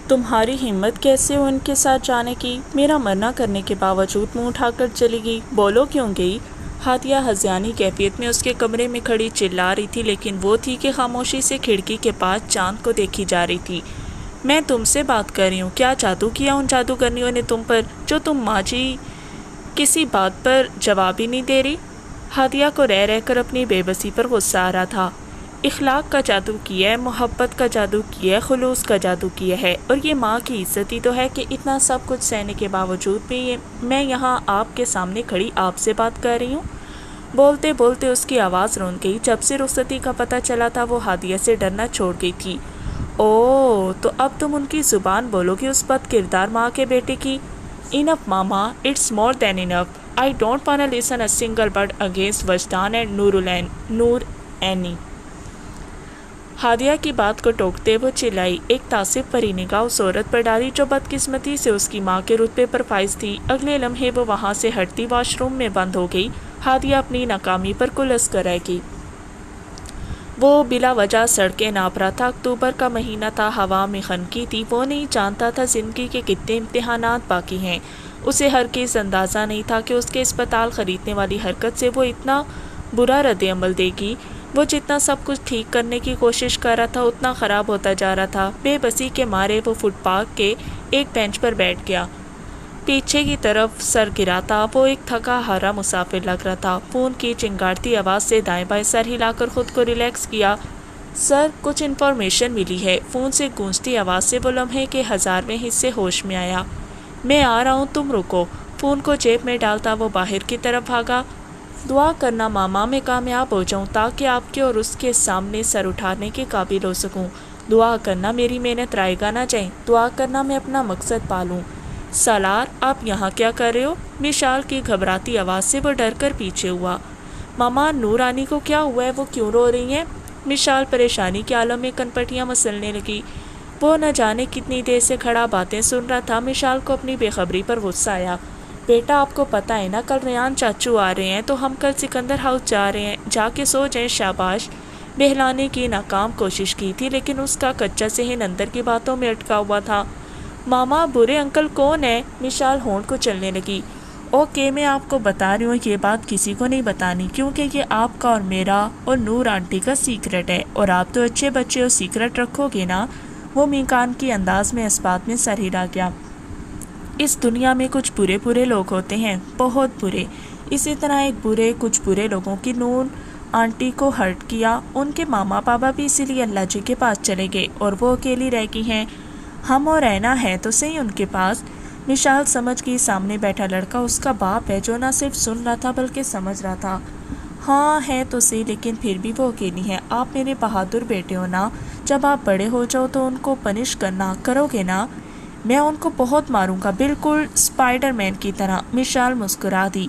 تمہاری ہمت کیسے ہو ان کے ساتھ جانے کی؟ میرا منع کرنے کے باوجود منہ اٹھا کر چلی گئی۔ بولو کیوں گئی؟ ہادیہ ہذیانی کیفیت میں اس کے کمرے میں کھڑی چلا رہی تھی، لیکن وہ تھی کہ خاموشی سے کھڑکی کے پاس چاند کو دیکھی جا رہی تھی۔ میں تم سے بات کر رہی ہوں۔ کیا جادو کیا ان جادوگرنیوں نے تم پر، جو تم ماجی کسی بات پر جواب ہی نہیں دے رہی؟ ہادیہ کو رہ رہ کر اپنی بے بسی پر غصہ آ رہا تھا۔ اخلاق کا جادو کیا ہے، محبت کا جادو کیا ہے، خلوص کا جادو کیا ہے، اور یہ ماں کی عزت ہی تو ہے کہ اتنا سب کچھ سہنے کے باوجود بھی میں یہاں آپ کے سامنے کھڑی آپ سے بات کر رہی ہوں۔ بولتے بولتے اس کی آواز رون گئی۔ جب سے رخصتی کا پتہ چلا تھا وہ ہادیہ سے ڈرنا چھوڑ گئی تھی۔ اوہ، تو اب تم ان کی زبان بولو گی اس بد کردار ماں کے بیٹے کی؟ Enough mama, it's more than enough. I don't want to listen a single word against Wajdan and Noor Annie. Hadia کی بات کو ٹوکتے وہ چلائی۔ ایک تعصب بھری نگاہ اس عورت پر ڈالی جو بدقسمتی سے اس کی ماں کے رتبے پر فائز تھی۔ اگلے لمحے وہ وہاں سے ہٹتی واش روم میں بند ہو گئی۔ ہادیہ اپنی ناکامی پر کلس کر رہ گئی۔ وہ بلا وجہ سڑکیں ناپ رہا تھا۔ اکتوبر کا مہینہ تھا، ہوا میں خنکی تھی۔ وہ نہیں جانتا تھا زندگی کے کتنے امتحانات باقی ہیں۔ اسے ہرگز اندازہ نہیں تھا کہ اس کے اسپتال خریدنے والی حرکت سے وہ اتنا برا رد عمل دے گی۔ وہ جتنا سب کچھ ٹھیک کرنے کی کوشش کر رہا تھا اتنا خراب ہوتا جا رہا تھا۔ بے بسی کے مارے وہ فٹ پاتھ کے ایک بینچ پر بیٹھ گیا۔ پیچھے کی طرف سر گرا تھا۔ وہ ایک تھکا ہارا مسافر لگ رہا تھا۔ فون کی چنگاڑتی آواز سے دائیں بائیں سر ہلا کر خود کو ریلیکس کیا۔ سر، کچھ انفارمیشن ملی ہے۔ فون سے گونجتی آواز سے وہ لمحے کے ہزارویں حصے ہوش میں آیا۔ میں آ رہا ہوں، تم رکو۔ فون کو جیب میں ڈالتا وہ باہر کی طرف بھاگا۔ دعا کرنا ماما میں کامیاب ہو جاؤں تاکہ آپ کے اور اس کے سامنے سر اٹھانے کے قابل ہو سکوں۔ دعا کرنا میری محنت رائے گا نہ جائے۔ دعا کرنا میں اپنا مقصد پالوں۔ سالار، آپ یہاں کیا کر رہے ہو؟ مشال کی گھبراتی آواز سے وہ ڈر کر پیچھے ہوا۔ ماما، نور رانی کو کیا ہوا ہے؟ وہ کیوں رو رہی ہیں؟ مشال پریشانی کے عالم میں کنپٹیاں مسلنے لگی۔ وہ نہ جانے کتنی دیر سے کھڑا باتیں سن رہا تھا۔ مشال کو اپنی بے خبری پر غصہ آیا۔ بیٹا، آپ کو پتہ ہے نا کل ریان چاچو آ رہے ہیں، تو ہم کل سکندر ہاؤس جا رہے ہیں۔ جا کے سو جائیں۔ شاباش۔ بہلانے کی ناکام کوشش کی تھی، لیکن اس کا کچا ذہن اندر کی باتوں میں اٹکا ہوا تھا۔ ماما، برے انکل کون ہے؟ مشال ہونٹ کو چلنے لگی۔ اوکے، میں آپ کو بتا رہی ہوں، یہ بات کسی کو نہیں بتانی، کیونکہ یہ آپ کا اور میرا اور نور آنٹی کا سیکرٹ ہے، اور آپ تو اچھے بچے ہو، سیکرٹ رکھو گے نا؟ وہ میکان کی انداز میں اس بات میں سر ہلا گیا۔ اس دنیا میں کچھ برے لوگ ہوتے ہیں، بہت برے۔ اسی طرح ایک کچھ برے لوگوں کی نور آنٹی کو ہرٹ کیا۔ ان کے ماما پاپا بھی اسی لیے اللہ جی کے پاس چلے گئے اور وہ اکیلی رہ گئی ہیں۔ ہم اور اینا ہے تو صحیح ان کے پاس۔ مشال سمجھ گئی سامنے بیٹھا لڑکا اس کا باپ ہے، جو نہ صرف سن رہا تھا بلکہ سمجھ رہا تھا۔ ہاں ہے تو صحیح، لیکن پھر بھی وہ اکیلی ہے۔ آپ میرے بہادر بیٹے ہو نا، جب آپ بڑے ہو جاؤ تو ان کو پنش کرنا کرو گے نا؟ میں ان کو بہت ماروں گا، بالکل اسپائڈر مین کی طرح۔ مشال مسکرا دی۔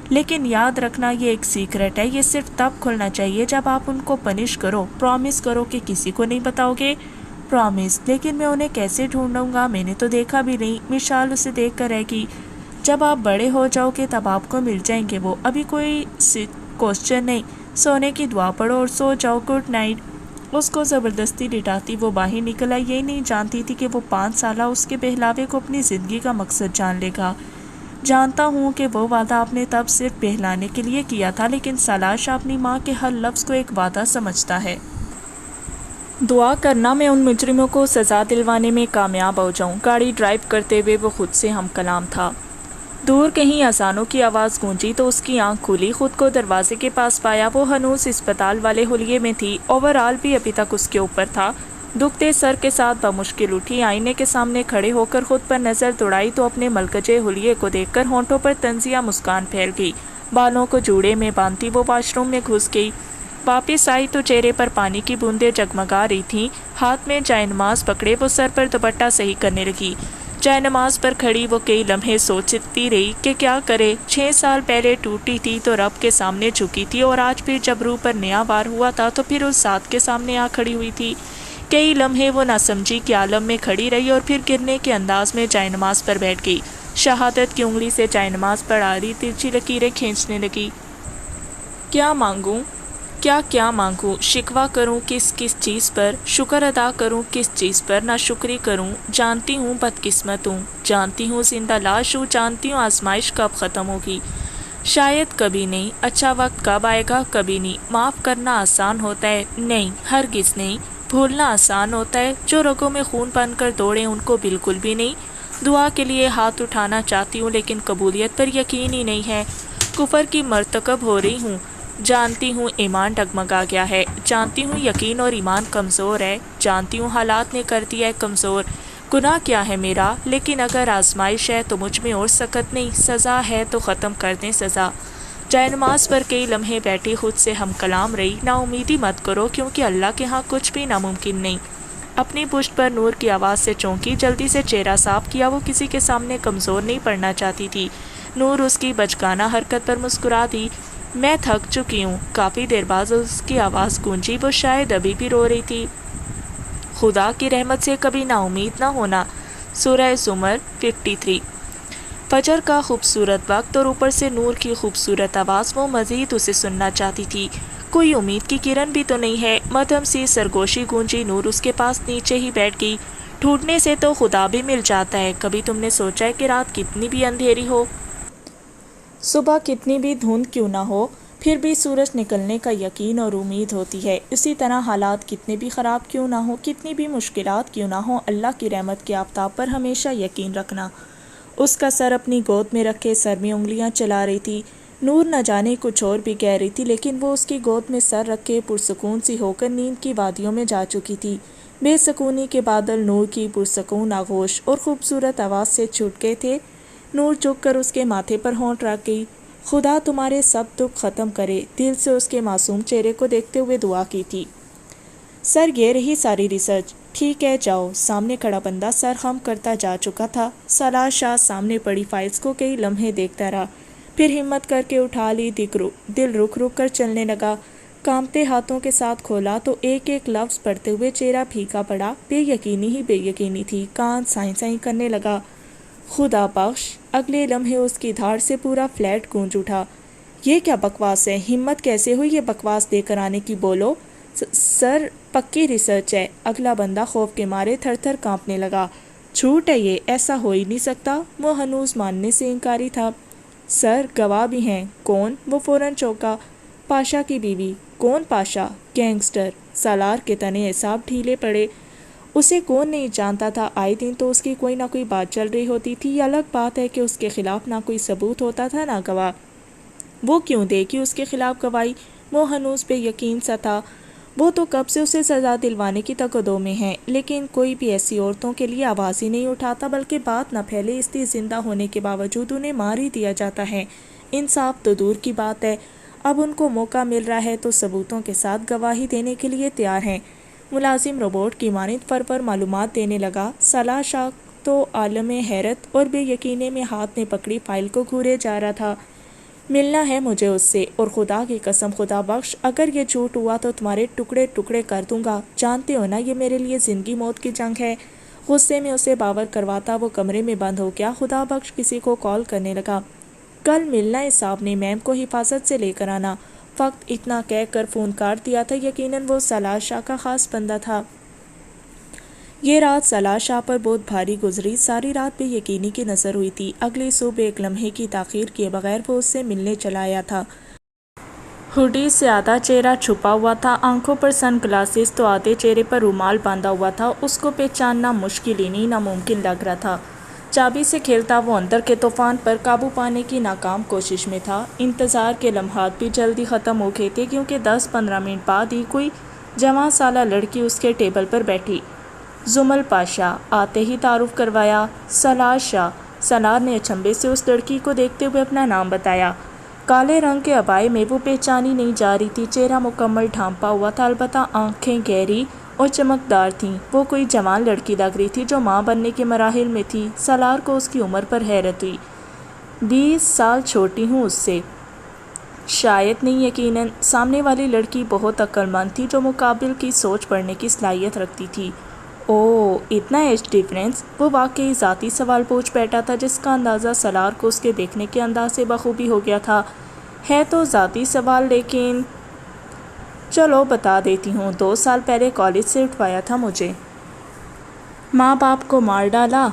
لیکن یاد رکھنا، یہ ایک سیکرٹ ہے، یہ صرف تب کھلنا چاہیے جب آپ ان کو پنش کرو۔ پرامس کرو کہ کسی کو نہیں بتاؤ گے؟ پرامس۔ لیکن میں انہیں کیسے ڈھونڈوں گا؟ میں نے تو دیکھا بھی نہیں۔ مشال اسے دیکھ کر رہ گئی۔ جب آپ بڑے ہو جاؤ گے تب آپ کو مل جائیں گے وہ، ابھی کوئی کوسچن نہیں۔ سونے کی دعا پڑھو اور سو جاؤ، گڈ نائٹ۔ اس کو زبردستی لٹاتی وہ باہر نکل آئی۔ یہی نہیں جانتی تھی کہ وہ 5 سالہ اس کے بہلاوے کو اپنی زندگی کا مقصد جان لے گا۔ جانتا ہوں کہ وہ وعدہ آپ نے تب صرف بہلانے کے لیے کیا تھا، لیکن سالار اپنی ماں کے ہر لفظ کو ایک وعدہ سمجھتا ہے۔ دعا کرنا میں ان مجرموں کو سزا دلوانے میں کامیاب ہو جاؤں۔ گاڑی ڈرائیو کرتے ہوئے وہ خود سے ہم کلام تھا۔ دور کہیں اذانوں کی آواز گونجی تو اس کی آنکھ کھلی، خود کو دروازے کے پاس پایا۔ وہ ہنوز اسپتال والے حلیے میں تھی، اوور آل بھی ابھی تک اس کے اوپر تھا۔ دکھتے سر کے ساتھ بمشکل اٹھی، آئینے کے سامنے کھڑے ہو کر خود پر نظر دوڑائی تو اپنے ملکجے حلیے کو دیکھ کر ہونٹوں پر طنزیہ مسکان پھیل گئی۔ بالوں کو جوڑے میں باندھتی وہ واش روم میں گھس گئی۔ واپس آئی تو چہرے پر پانی کی بوندیں جگمگا رہی تھیں۔ ہاتھ میں جائے نماز پکڑے وہ سر پر دوپٹہ صحیح کرنے لگی۔ جائے نماز پر کھڑی وہ کئی لمحے سوچتی رہی کہ کیا کرے۔ 6 سال پہلے ٹوٹی تھی تو رب کے سامنے جھکی تھی، اور آج پھر جب روح پر نیا وار ہوا تھا تو پھر اس ذات کے سامنے آ کھڑی ہوئی تھی۔ کئی لمحے وہ نہ سمجھی کے عالم میں کھڑی رہی اور پھر گرنے کے انداز میں جائے نماز پر بیٹھ گئی۔ شہادت کی انگلی سے جائے نماز پر آ رہی ترچھی لکیریں کھینچنے لگی۔ کیا مانگوں؟ کیا کیا مانگوں، شکوہ کروں کس کس چیز پر، شکر ادا کروں کس چیز پر، ناشکری کروں، جانتی ہوں بدقسمت ہوں، جانتی ہوں زندہ لاش ہوں، جانتی ہوں آزمائش کب ختم ہوگی، شاید کبھی نہیں، اچھا وقت کب آئے گا کبھی نہیں، معاف کرنا آسان ہوتا ہے نہیں، ہرگز نہیں، بھولنا آسان ہوتا ہے، جو رگوں میں خون بن کر دوڑے ان کو بالکل بھی نہیں، دعا کے لیے ہاتھ اٹھانا چاہتی ہوں لیکن قبولیت پر یقین ہی نہیں ہے، کفر کی مرتکب ہو رہی ہوں، جانتی ہوں ایمان ڈگمگا گیا ہے، جانتی ہوں یقین اور ایمان کمزور ہے، جانتی ہوں حالات نے کر دیا ہے کمزور، گناہ کیا ہے میرا، لیکن اگر آزمائش ہے تو مجھ میں اور سکت نہیں، سزا ہے تو ختم کر دیں سزا، جائے نماز پر کئی لمحے بیٹھی خود سے ہم کلام رہی، نا امیدی مت کرو کیونکہ اللہ کے ہاں کچھ بھی ناممکن نہیں، اپنی پشت پر نور کی آواز سے چونکی، جلدی سے چہرہ صاف کیا، وہ کسی کے سامنے کمزور نہیں پڑنا چاہتی تھی، نور اس کی بچگانہ حرکت پر مسکرا دی، میں تھک چکی ہوں، کافی دیر بعد اس کی آواز گونجی، وہ شاید ابھی بھی رو رہی تھی، خدا کی رحمت سے کبھی نا امید نہ ہونا، سورہ زمر 53۔ فجر کا خوبصورت وقت اور اوپر سے نور کی خوبصورت آواز، وہ مزید اسے سننا چاہتی تھی، کوئی امید کی کرن بھی تو نہیں ہے، مدھم سی سرگوشی گونجی، نور اس کے پاس نیچے ہی بیٹھ گئی، ڈھونڈنے سے تو خدا بھی مل جاتا ہے، کبھی تم نے سوچا ہے کہ رات کتنی بھی اندھیری ہو، صبح کتنی بھی دھند کیوں نہ ہو، پھر بھی سورج نکلنے کا یقین اور امید ہوتی ہے، اسی طرح حالات کتنے بھی خراب کیوں نہ ہو، کتنی بھی مشکلات کیوں نہ ہوں، اللہ کی رحمت کے آفتاب پر ہمیشہ یقین رکھنا، اس کا سر اپنی گود میں رکھے سر میں انگلیاں چلا رہی تھی، نور نہ جانے کچھ اور بھی کہہ رہی تھی لیکن وہ اس کی گود میں سر رکھے پرسکون سی ہو کر نیند کی وادیوں میں جا چکی تھی، بے سکونی کے بادل نور کی پرسکون آغوش اور خوبصورت آواز سے چھوٹ گئے تھے، نور جھک کر اس کے ماتھے پر ہونٹ رکھ گئی، خدا تمہارے سب دکھ ختم کرے، دل سے اس کے معصوم چہرے کو دیکھتے ہوئے دعا کی تھی، سر یہ رہی ساری ریسرچ، ٹھیک ہے جاؤ، سامنے کھڑا بندہ سر خم کرتا جا چکا تھا، سالار شاہ سامنے پڑی فائلز کو کئی لمحے دیکھتا رہا، پھر ہمت کر کے اٹھا لی، دل رک رک کر چلنے لگا، کانپتے ہاتھوں کے ساتھ کھولا تو ایک ایک لفظ پڑھتے ہوئے چہرہ پھیکا پڑا، بے یقینی ہی بے یقینی تھی، کان سائیں سائیں کرنے لگا، خدا بخش، اگلے لمحے اس کی دھاڑ سے پورا فلیٹ گونج اٹھا، یہ کیا بکواس ہے، ہمت کیسے ہوئی یہ بکواس دے کر آنے کی، بولو، سر پکی ریسرچ ہے، اگلا بندہ خوف کے مارے تھر تھر کانپنے لگا، جھوٹ ہے یہ، ایسا ہو ہی نہیں سکتا، وہ ہنوز ماننے سے انکاری تھا، سر گواہ بھی ہیں، کون، وہ فوراً چونکا، پاشا کی بیوی، کون پاشا، گینگسٹر، سالار کے تنے اعصاب ڈھیلے پڑے، اسے کون نہیں جانتا تھا، آئے دن تو اس کی کوئی نہ کوئی بات چل رہی ہوتی تھی، یہ الگ بات ہے کہ اس کے خلاف نہ کوئی ثبوت ہوتا تھا نہ گواہ، وہ کیوں دے گی اس کے خلاف گواہی، وہ ہنوز پہ یقین سا تھا، وہ تو کب سے اسے سزا دلوانے کی تقدو میں ہے، لیکن کوئی بھی ایسی عورتوں کے لیے آواز ہی نہیں اٹھاتا، بلکہ بات نہ پھیلے اس لیے زندہ ہونے کے باوجود انہیں مار ہی دیا جاتا ہے، انصاف تو دور کی بات ہے، اب ان کو موقع مل رہا ہے تو ثبوتوں کے ساتھ گواہی دینے کے لیے تیار ہیں، ملازم روبوٹ کی مانند پر معلومات دینے لگا، سالار شاہ تو عالم حیرت اور بے یقینی میں ہاتھ میں پکڑی فائل کو گھورے جا رہا تھا، ملنا ہے مجھے اس سے، اور خدا کی قسم خدا بخش، اگر یہ جھوٹ ہوا تو تمہارے ٹکڑے ٹکڑے کر دوں گا، جانتے ہو نا یہ میرے لیے زندگی موت کی جنگ ہے، غصے میں اسے باور کرواتا وہ کمرے میں بند ہو گیا، خدا بخش کسی کو کال کرنے لگا، کل ملنا ہے صاحب نے، میم کو حفاظت سے لے کر آنا، فقط اتنا کہہ کر فون کاٹ دیا تھا، یقیناً وہ سالار شاہ کا خاص بندہ تھا، یہ رات سالار شاہ پر بہت بھاری گزری، ساری رات بے یقینی کی نظر ہوئی تھی، اگلی صبح ایک لمحے کی تاخیر کیے بغیر وہ اس سے ملنے چلا آیا تھا، ہوڈی سے آدھا چہرہ چھپا ہوا تھا، آنکھوں پر سن گلاسز تو آدھے چہرے پر رومال باندھا ہوا تھا، اس کو پہچاننا مشکل ہی نہیں ناممکن لگ رہا تھا، چابی سے کھیلتا وہ اندر کے طوفان پر قابو پانے کی ناکام کوشش میں تھا، انتظار کے لمحات بھی جلدی ختم ہو گئے تھے کیونکہ 10-15 منٹ بعد ہی کوئی جوان سالہ لڑکی اس کے ٹیبل پر بیٹھی، زمل پاشا، آتے ہی تعارف کروایا، سالار شاہ، سالار نے اچنبے سے اس لڑکی کو دیکھتے ہوئے اپنا نام بتایا، کالے رنگ کے عبائے میں وہ پہچانی نہیں جا رہی تھی، چہرہ مکمل ڈھانپا ہوا تھا، البتہ آنکھیں گہری اور چمکدار تھیں، وہ کوئی جوان لڑکی لگ رہی تھی جو ماں بننے کے مراحل میں تھی، سالار کو اس کی عمر پر حیرت ہوئی، 20 سال چھوٹی ہوں اس سے، شاید نہیں، یقیناً، سامنے والی لڑکی بہت عقل مند تھی جو مقابل کی سوچ پڑھنے کی صلاحیت رکھتی تھی، اوہ اتنا ایج ڈیفرنس، وہ واقعی ذاتی سوال پوچھ بیٹھا تھا جس کا اندازہ سالار کو اس کے دیکھنے کے انداز سے بخوبی ہو گیا تھا، ہے تو ذاتی سوال لیکن چلو بتا دیتی ہوں، 2 سال پہلے کالج سے اٹھوایا تھا مجھے، ماں باپ کو مار ڈالا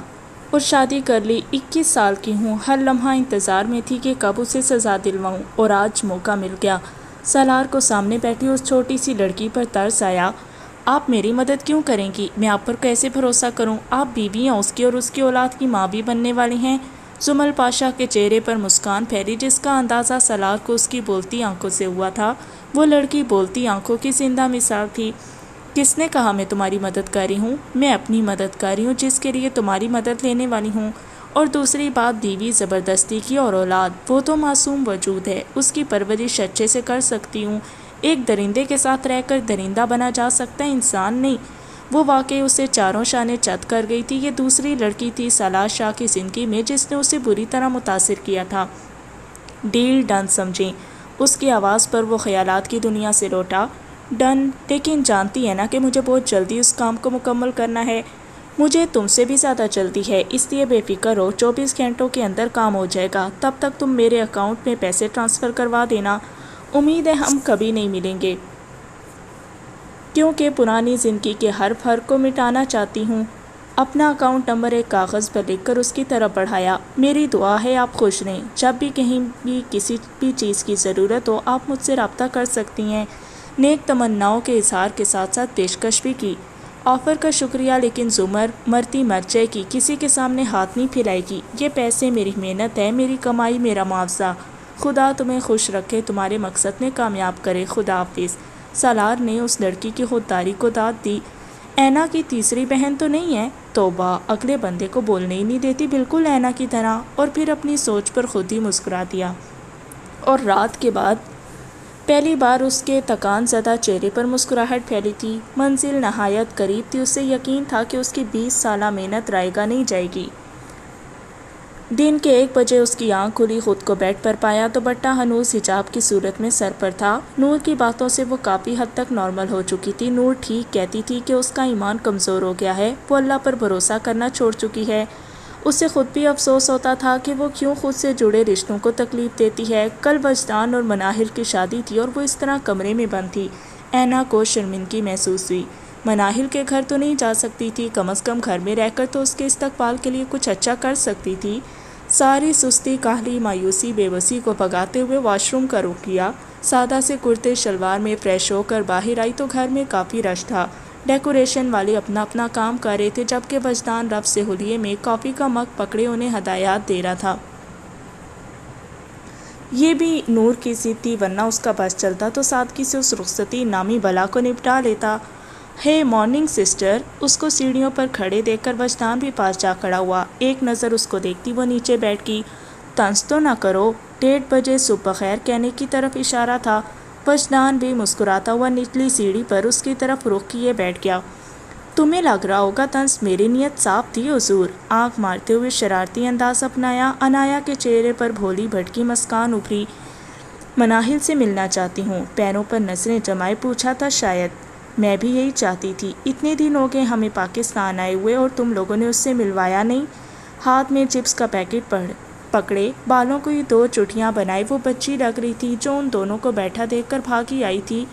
اور شادی کر لی۔ 21 سال کی ہوں، ہر لمحہ انتظار میں تھی کہ کب اسے سزا دلواؤں، اور آج موقع مل گیا۔ سالار کو سامنے بیٹھی اس چھوٹی سی لڑکی پر ترس آیا۔ آپ میری مدد کیوں کریں گی؟ میں آپ پر کیسے بھروسہ کروں؟ آپ بیوی ہیں اس کی اور اس کی اولاد کی ماں بھی بننے والی ہیں۔ زمل پاشا کے چہرے پر مسکان پھیلی جس کا اندازہ سالار کو اس کی بولتی آنکھوں سے ہوا تھا۔ وہ لڑکی بولتی آنکھوں کی زندہ مثال تھی۔ کس نے کہا میں تمہاری مدد کر رہی ہوں؟ میں اپنی مدد کر رہی ہوں جس کے لیے تمہاری مدد لینے والی ہوں۔ اور دوسری بات، بیوی زبردستی کی اور اولاد، وہ تو معصوم وجود ہے، اس کی پرورش اچھے سے کر سکتی ہوں۔ ایک درندے کے ساتھ رہ کر درندہ بنا جا سکتا ہے، انسان نہیں۔ وہ واقعی اسے چاروں شانے چت کر گئی تھی۔ یہ دوسری لڑکی تھی سالار شاہ کی زندگی میں جس نے اسے بری طرح متاثر کیا تھا۔ ڈیل ڈن سمجھیں۔ اس کی آواز پر وہ خیالات کی دنیا سے لوٹا۔ ڈن، لیکن جانتی ہے نا کہ مجھے بہت جلدی اس کام کو مکمل کرنا ہے۔ مجھے تم سے بھی زیادہ جلدی ہے، اس لیے بے فکر ہو، 24 گھنٹوں کے اندر کام ہو جائے گا۔ تب تک تم میرے اکاؤنٹ میں پیسے ٹرانسفر کروا دینا۔ امید ہے ہم کبھی نہیں ملیں گے، کیونکہ پرانی زندگی کے حرف کو مٹانا چاہتی ہوں۔ اپنا اکاؤنٹ نمبر ایک کاغذ پر لکھ کر اس کی طرف بڑھایا۔ میری دعا ہے آپ خوش رہیں۔ جب بھی کہیں بھی کسی بھی چیز کی ضرورت ہو آپ مجھ سے رابطہ کر سکتی ہیں۔ نیک تمناؤں کے اظہار کے ساتھ ساتھ پیشکش بھی کی۔ آفر کا شکریہ، لیکن زمر مرتی مر جائے گی، کسی کے سامنے ہاتھ نہیں پھیلائے گی۔ یہ پیسے میری محنت ہے، میری کمائی، میرا معاوضہ۔ خدا تمہیں خوش رکھے، تمہارے مقصد میں کامیاب کرے، خدا حافظ۔ سالار نے اس لڑکی کی خودداری کو داد دی۔ اینا کی تیسری بہن تو نہیں ہے؟ توبہ، اگلے بندے کو بولنے ہی نہیں دیتی، بالکل اینا کی طرح۔ اور پھر اپنی سوچ پر خود ہی مسکرا دیا۔ اور رات کے بعد پہلی بار اس کے تکان زدہ چہرے پر مسکراہٹ پھیلی تھی۔ منزل نہایت قریب تھی، اسے یقین تھا کہ اس کی 20 سالہ محنت رائے گاہ نہیں جائے گی۔ دن کے 1 بجے اس کی آنکھ کھلی، خود کو بیڈ پر پایا تو بٹا ہنوز حجاب کی صورت میں سر پر تھا۔ نور کی باتوں سے وہ کافی حد تک نارمل ہو چکی تھی۔ نور ٹھیک کہتی تھی کہ اس کا ایمان کمزور ہو گیا ہے، وہ اللہ پر بھروسہ کرنا چھوڑ چکی ہے۔ اسے خود بھی افسوس ہوتا تھا کہ وہ کیوں خود سے جڑے رشتوں کو تکلیف دیتی ہے۔ کل وجدان اور مناہل کی شادی تھی اور وہ اس طرح کمرے میں بند تھی۔ اینا کو شرمندگی محسوس ہوئی۔ مناہل کے گھر تو نہیں جا سکتی تھی، کم از کم گھر میں رہ کر تو اس کے استقبال کے لیے کچھ اچھا کر سکتی تھی۔ ساری سستی، کاہلی، مایوسی، بے بسی کو بھگاتے ہوئے واش روم کا رخ کیا۔ سادہ سے کرتے شلوار میں فریش ہو کر باہر آئی تو گھر میں کافی رش تھا۔ ڈیکوریشن والے اپنا اپنا کام کر رہے تھے، جبکہ وجدان رف سے حلیے میں کافی کا مگ پکڑے انہیں ہدایات دے رہا تھا۔ یہ بھی نور کی ضد تھی، ورنہ اس کا بس چلتا تو سادگی سے اس رخصتی نامی بلا کو نپٹا لیتا۔ ہے مارننگ سسٹر، اس کو سیڑھیوں پر کھڑے دیکھ کر وجدان بھی پاس جا کھڑا ہوا۔ ایک نظر اس کو دیکھتی وہ نیچے بیٹھ گئی۔ طنز تو نہ کرو، 1:30 بجے صبح بخیر کہنے کی طرف اشارہ تھا۔ وجدان بھی مسکراتا ہوا نچلی سیڑھی پر اس کی طرف رخ کیے بیٹھ گیا۔ تمہیں لگ رہا ہوگا طنز، میری نیت صاف تھی حضور۔ آنکھ مارتے ہوئے شرارتی انداز اپنایا۔ انایا کے چہرے پر بھولی بھٹکی مسکان ابھری۔ مناہل سے ملنا چاہتی ہوں، پیروں پر نظریں جمائے پوچھا تھا شاید۔ میں بھی یہی چاہتی تھی، اتنے دن ہو گئے ہمیں پاکستان آئے ہوئے اور تم لوگوں نے اس سے ملوایا نہیں۔ ہاتھ میں چپس کا پیکٹ پکڑے، بالوں کو 2 چٹیاں بنائے، وہ بچی لگ رہی تھی جو ان دونوں کو بیٹھا دیکھ کر بھاگی آئی تھی۔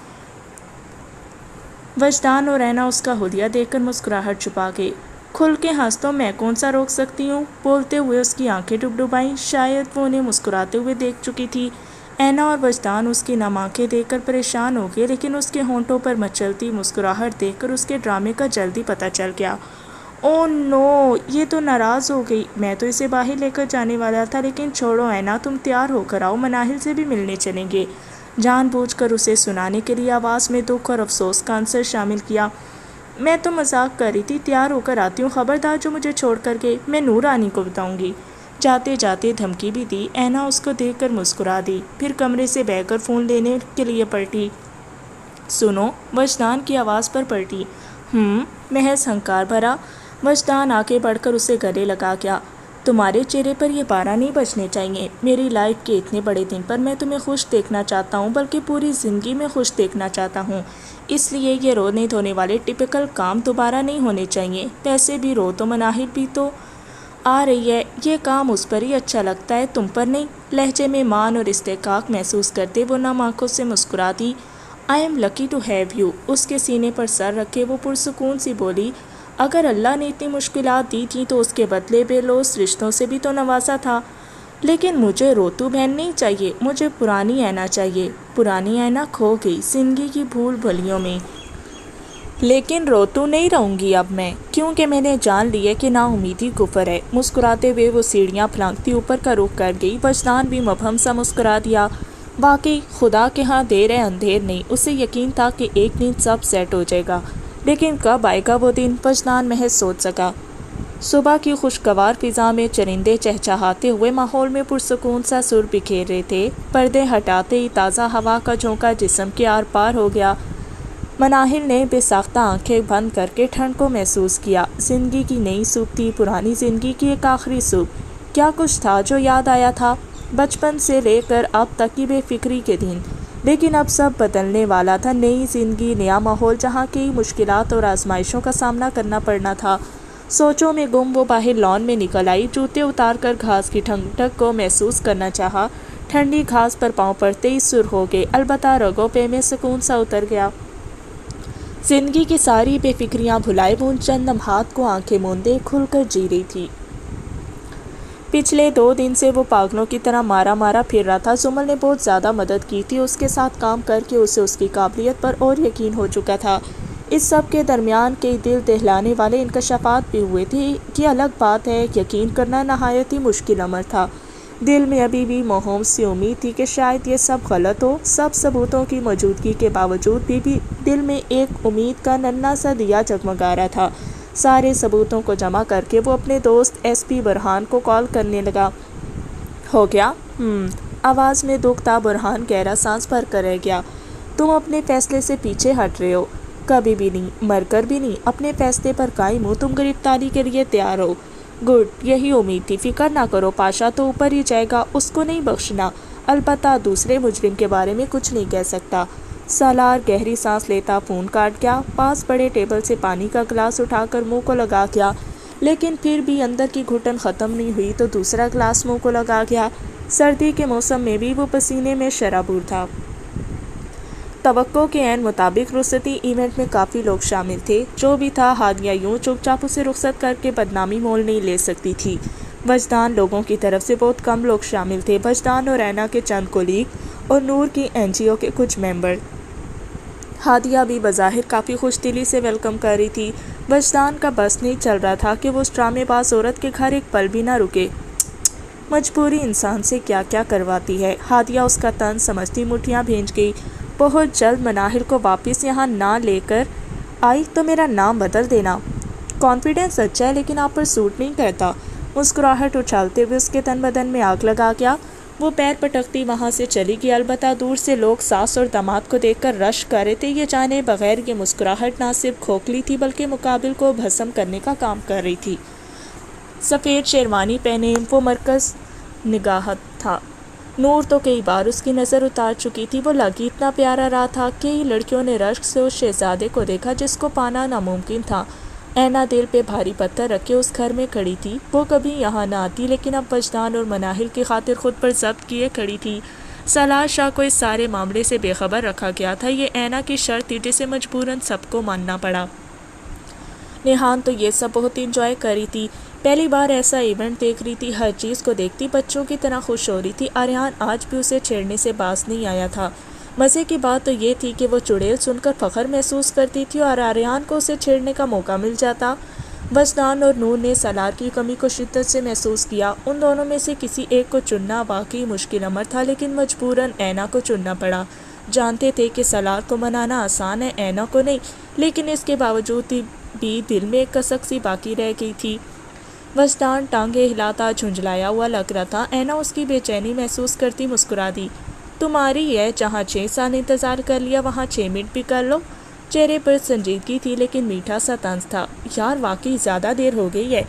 وجدان اور اینا اس کا حلیہ دیکھ کر مسکراہٹ چھپا گئے۔ کھل کے ہنس تو میں کون سا روک سکتی ہوں؟ بولتے ہوئے اس کی آنکھیں ڈبڈبائیں، شاید وہ انہیں مسکراتے ہوئے دیکھ چکی تھی۔ اینا اور وجدان اس کی نم آنکھیں دیکھ کر پریشان ہو گئے، لیکن اس کے ہونٹوں پر مچلتی مسکراہٹ دیکھ کر اس کے ڈرامے کا جلدی پتہ چل گیا۔ او نو، یہ تو ناراض ہو گئی۔ میں تو اسے باہر لے کر جانے والا تھا، لیکن چھوڑو اینا، تم تیار ہو کر آؤ، مناہل سے بھی ملنے چلیں گے۔ جان بوجھ کر اسے سنانے کے لیے آواز میں دکھ اور افسوس کا عنصر شامل کیا۔ میں تو مذاق کر رہی تھی، تیار ہو کر آتی ہوں، خبردار جو مجھے چھوڑ کر گئے میں نور رانی کو بتاؤں گی۔ جاتے جاتے دھمکی بھی دی۔ اینا اس کو دیکھ کر مسکرا دی، پھر کمرے سے بہ کر فون لینے کے لیے پلٹی۔ سنو، وجدان کی آواز پر پلٹی۔ محض ہنکار بھرا۔ وجدان آگے بڑھ کر اسے گلے لگا گیا۔ تمہارے چہرے پر یہ 12 نہیں بجنے چاہیے۔ میری لائف کے اتنے بڑے دن پر میں تمہیں خوش دیکھنا چاہتا ہوں، بلکہ پوری زندگی میں خوش دیکھنا چاہتا ہوں۔ اس لیے یہ رونے دھونے والے ٹپیکل کام دوبارہ نہیں ہونے چاہیے۔ پیسے بھی رو تو مناہل بھی تو آ رہی ہے، یہ کام اس پر ہی اچھا لگتا ہے، تم پر نہیں۔ لہجے میں مان اور استحقاق محسوس کرتے وہ نم آنکھوں سے مسکرا دی۔ I am lucky to have you. اس کے سینے پر سر رکھے وہ پرسکون سی بولی، اگر اللہ نے اتنی مشکلات دی تھیں تو اس کے بدلے بے لوث رشتوں سے بھی تو نوازا تھا۔ لیکن مجھے روتو بہن نہیں چاہیے، مجھے پرانی اینا چاہیے۔ پرانی اینا کھو گئی زندگی کی بھول بھلیوں میں، لیکن روتو نہیں رہوں گی اب میں، کیونکہ میں نے جان لی ہے کہ نا امیدی کفر ہے۔ مسکراتے ہوئے وہ سیڑھیاں پھلانگتی اوپر کا رخ کر گئی۔ وجدان بھی مبہم سا مسکرا دیا۔ واقعی خدا کے ہاں دیر ہے اندھیر نہیں، اسے یقین تھا کہ ایک دن سب سیٹ ہو جائے گا، لیکن کب آئے گا وہ دن، وجدان محض سوچ سکا۔ صبح کی خوشگوار فضا میں چرندے چہچہاتے ہوئے ماحول میں پرسکون سا سر بکھیر رہے تھے۔ پردے ہٹاتے ہی تازہ ہوا کا جھونکا جسم کے آر پار ہو گیا۔ مناہل نے بے ساختہ آنکھیں بند کر کے ٹھنڈ کو محسوس کیا۔ زندگی کی نئی صبح تھی، پرانی زندگی کی ایک آخری صبح۔ کیا کچھ تھا جو یاد آیا تھا؟ بچپن سے لے کر اب تک کی بے فکری کے دن، لیکن اب سب بدلنے والا تھا۔ نئی زندگی، نیا ماحول جہاں کئی مشکلات اور آزمائشوں کا سامنا کرنا پڑنا تھا۔ سوچوں میں گم وہ باہر لان میں نکل آئی، جوتے اتار کر گھاس کی ٹھنڈک کو محسوس کرنا چاہا۔ ٹھنڈی گھاس پر پاؤں پڑتے ہی سر ہو گئے، البتہ رگوں پہ میں سکون سا اتر گیا۔ زندگی کی ساری بے فکریاں بھلائے وہ ان چند لمحات کو آنکھیں موندے کھل کر جی رہی تھی۔ پچھلے 2 دن سے وہ پاگلوں کی طرح مارا مارا پھر رہا تھا۔ زمل نے بہت زیادہ مدد کی تھی، اس کے ساتھ کام کر کے اسے اس کی قابلیت پر اور یقین ہو چکا تھا۔ اس سب کے درمیان کئی دل دہلانے والے انکشافات بھی ہوئے تھے۔ یہ الگ بات ہے، یقین کرنا نہایت ہی مشکل امر تھا۔ دل میں ابھی بھی موہوم سی امید تھی کہ شاید یہ سب غلط ہو۔ سب ثبوتوں کی موجودگی کے باوجود بھی دل میں ایک امید کا ننھا سا دیا جگمگا رہا تھا۔ سارے ثبوتوں کو جمع کر کے وہ اپنے دوست ایس پی برہان کو کال کرنے لگا۔ ہو گیا؟ آواز میں دکھ تھا۔ برہان گہرا سانس بھر کر رہ گیا۔ تم اپنے فیصلے سے پیچھے ہٹ رہے ہو؟ کبھی بھی نہیں، مر کر بھی نہیں۔ اپنے فیصلے پر قائم ہو، تم گرفتاری کے لیے تیار ہو۔ گڈ، یہی امید تھی۔ فکر نہ کرو، پاشا تو اوپر ہی جائے گا، اس کو نہیں بخشنا، البتہ دوسرے مجرم کے بارے میں کچھ نہیں کہہ سکتا۔ سالار گہری سانس لیتا فون کاٹ گیا، پاس پڑے ٹیبل سے پانی کا گلاس اٹھا کر منہ کو لگا گیا، لیکن پھر بھی اندر کی گھٹن ختم نہیں ہوئی تو دوسرا گلاس منہ کو لگا گیا۔ سردی کے موسم میں بھی وہ پسینے میں شرابور تھا۔ توقع کے عین مطابق رخصتی ایونٹ میں کافی لوگ شامل تھے۔ جو بھی تھا، ہادیہ یوں چپ چاپ اسے رخصت کر کے بدنامی مول نہیں لے سکتی تھی۔ وجدان لوگوں کی طرف سے بہت کم لوگ شامل تھے، وجدان اور اینا کے چند کولیگ اور نور کی NGO کے کچھ ممبر۔ ہادیہ بھی بظاہر کافی خوش دلی سے ویلکم کر رہی تھی۔ وجدان کا بس نہیں چل رہا تھا کہ وہ اس ڈرامے باز عورت کے گھر ایک پل بھی نہ رکے۔ مجبوری انسان سے کیا کیا کرواتی ہے۔ ہادیہ اس کا طنز سمجھتی مٹھیاں بھیج گئی۔ بہت جلد مناہل کو واپس یہاں نہ لے کر آئی تو میرا نام بدل دینا۔ کانفیڈنس اچھا ہے لیکن آپ پر سوٹ نہیں کرتا۔ مسکراہٹ اچھالتے ہوئے اس کے تن بدن میں آگ لگا گیا۔ وہ پیر پٹکتی وہاں سے چلی گئی، البتہ دور سے لوگ ساس اور داماد کو دیکھ کر رش کر رہے تھے۔ یہ جانے بغیر یہ مسکراہٹ نہ صرف کھوکھلی تھی بلکہ مقابل کو بھسم کرنے کا کام کر رہی تھی۔ سفید شیروانی پہنے وہ مرکز نگاہت تھا۔ نور تو کئی بار اس کی نظر اتار چکی تھی۔ وہ لگی اتنا پیارا رہا تھا۔ کئی لڑکیوں نے رشک سے اس شہزادے کو دیکھا جس کو پانا ناممکن تھا۔ اینا دل پہ بھاری پتھر رکھے اس گھر میں کھڑی تھی۔ وہ کبھی یہاں نہ آتی، لیکن اب وجدان اور مناہل کی خاطر خود پر ضبط کیے کھڑی تھی۔ سالار شاہ کو اس سارے معاملے سے بے خبر رکھا گیا تھا۔ یہ اینا کی شرط تھی جسے مجبوراً سب کو ماننا پڑا۔ نیہان تو یہ سب بہت انجوائے کر رہی تھی۔ پہلی بار ایسا ایونٹ دیکھ رہی تھی، ہر چیز کو دیکھتی بچوں کی طرح خوش ہو رہی تھی۔ آریان آج بھی اسے چھیڑنے سے باز نہیں آیا تھا۔ مزے کی بات تو یہ تھی کہ وہ چڑیل سن کر فخر محسوس کرتی تھی اور آریان کو اسے چھیڑنے کا موقع مل جاتا۔ وجدان اور نور نے سالار کی کمی کو شدت سے محسوس کیا۔ ان دونوں میں سے کسی ایک کو چننا واقعی مشکل امر تھا، لیکن مجبوراً اینا کو چننا پڑا۔ جانتے تھے کہ سالار کو منانا آسان ہے، اینا کو نہیں، لیکن اس کے باوجود بھی دل میں ایک کسک سی باقی رہ گئی تھی۔ وجدان ٹانگیں ہلاتا جھنجھلایا ہوا لگ رہا تھا۔ اینا اس کی بے چینی محسوس کرتی مسکرا دی۔ تمہاری ہے، جہاں 6 سال انتظار کر لیا وہاں 6 منٹ بھی کر لو۔ چہرے پر سنجیدگی تھی لیکن میٹھا سا طنز تھا۔ یار واقعی زیادہ دیر ہو گئی ہے،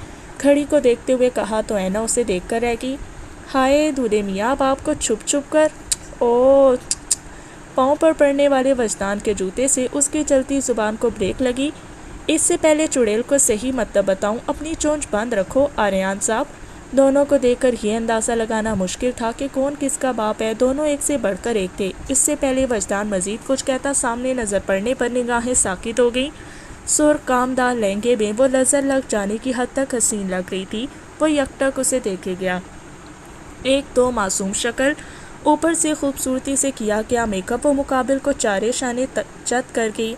گھڑی کو دیکھتے ہوئے کہا تو اینا اسے دیکھ کر رہ گئی۔ ہائے دودھے میاں، اب آپ کو چھپ چھپ کر پاؤں پر پڑنے والے وجدان کے جوتے سے اس کی چلتی زبان کو بریک لگی۔ اس سے پہلے چڑیل کو صحیح مطلب بتاؤں، اپنی چونچ بند رکھو آریان صاحب، دونوں کو دیکھ کر یہ اندازہ لگانا مشکل تھا کہ کون کس کا باپ ہے، دونوں ایک سے بڑھ کر ایک تھے۔ اس سے پہلے وجدان مزید کچھ کہتا، سامنے نظر پڑنے پر نگاہیں ساکت ہو گئیں۔ سرخ کامدار لہنگے میں وہ نظر لگ جانے کی حد تک حسین لگ رہی تھی۔ وہ یکٹک اسے دیکھے گیا، ایک تو معصوم شکل، اوپر سے خوبصورتی سے کیا گیا میک اپ، و مقابل کو چارے شانے چت کر گئی۔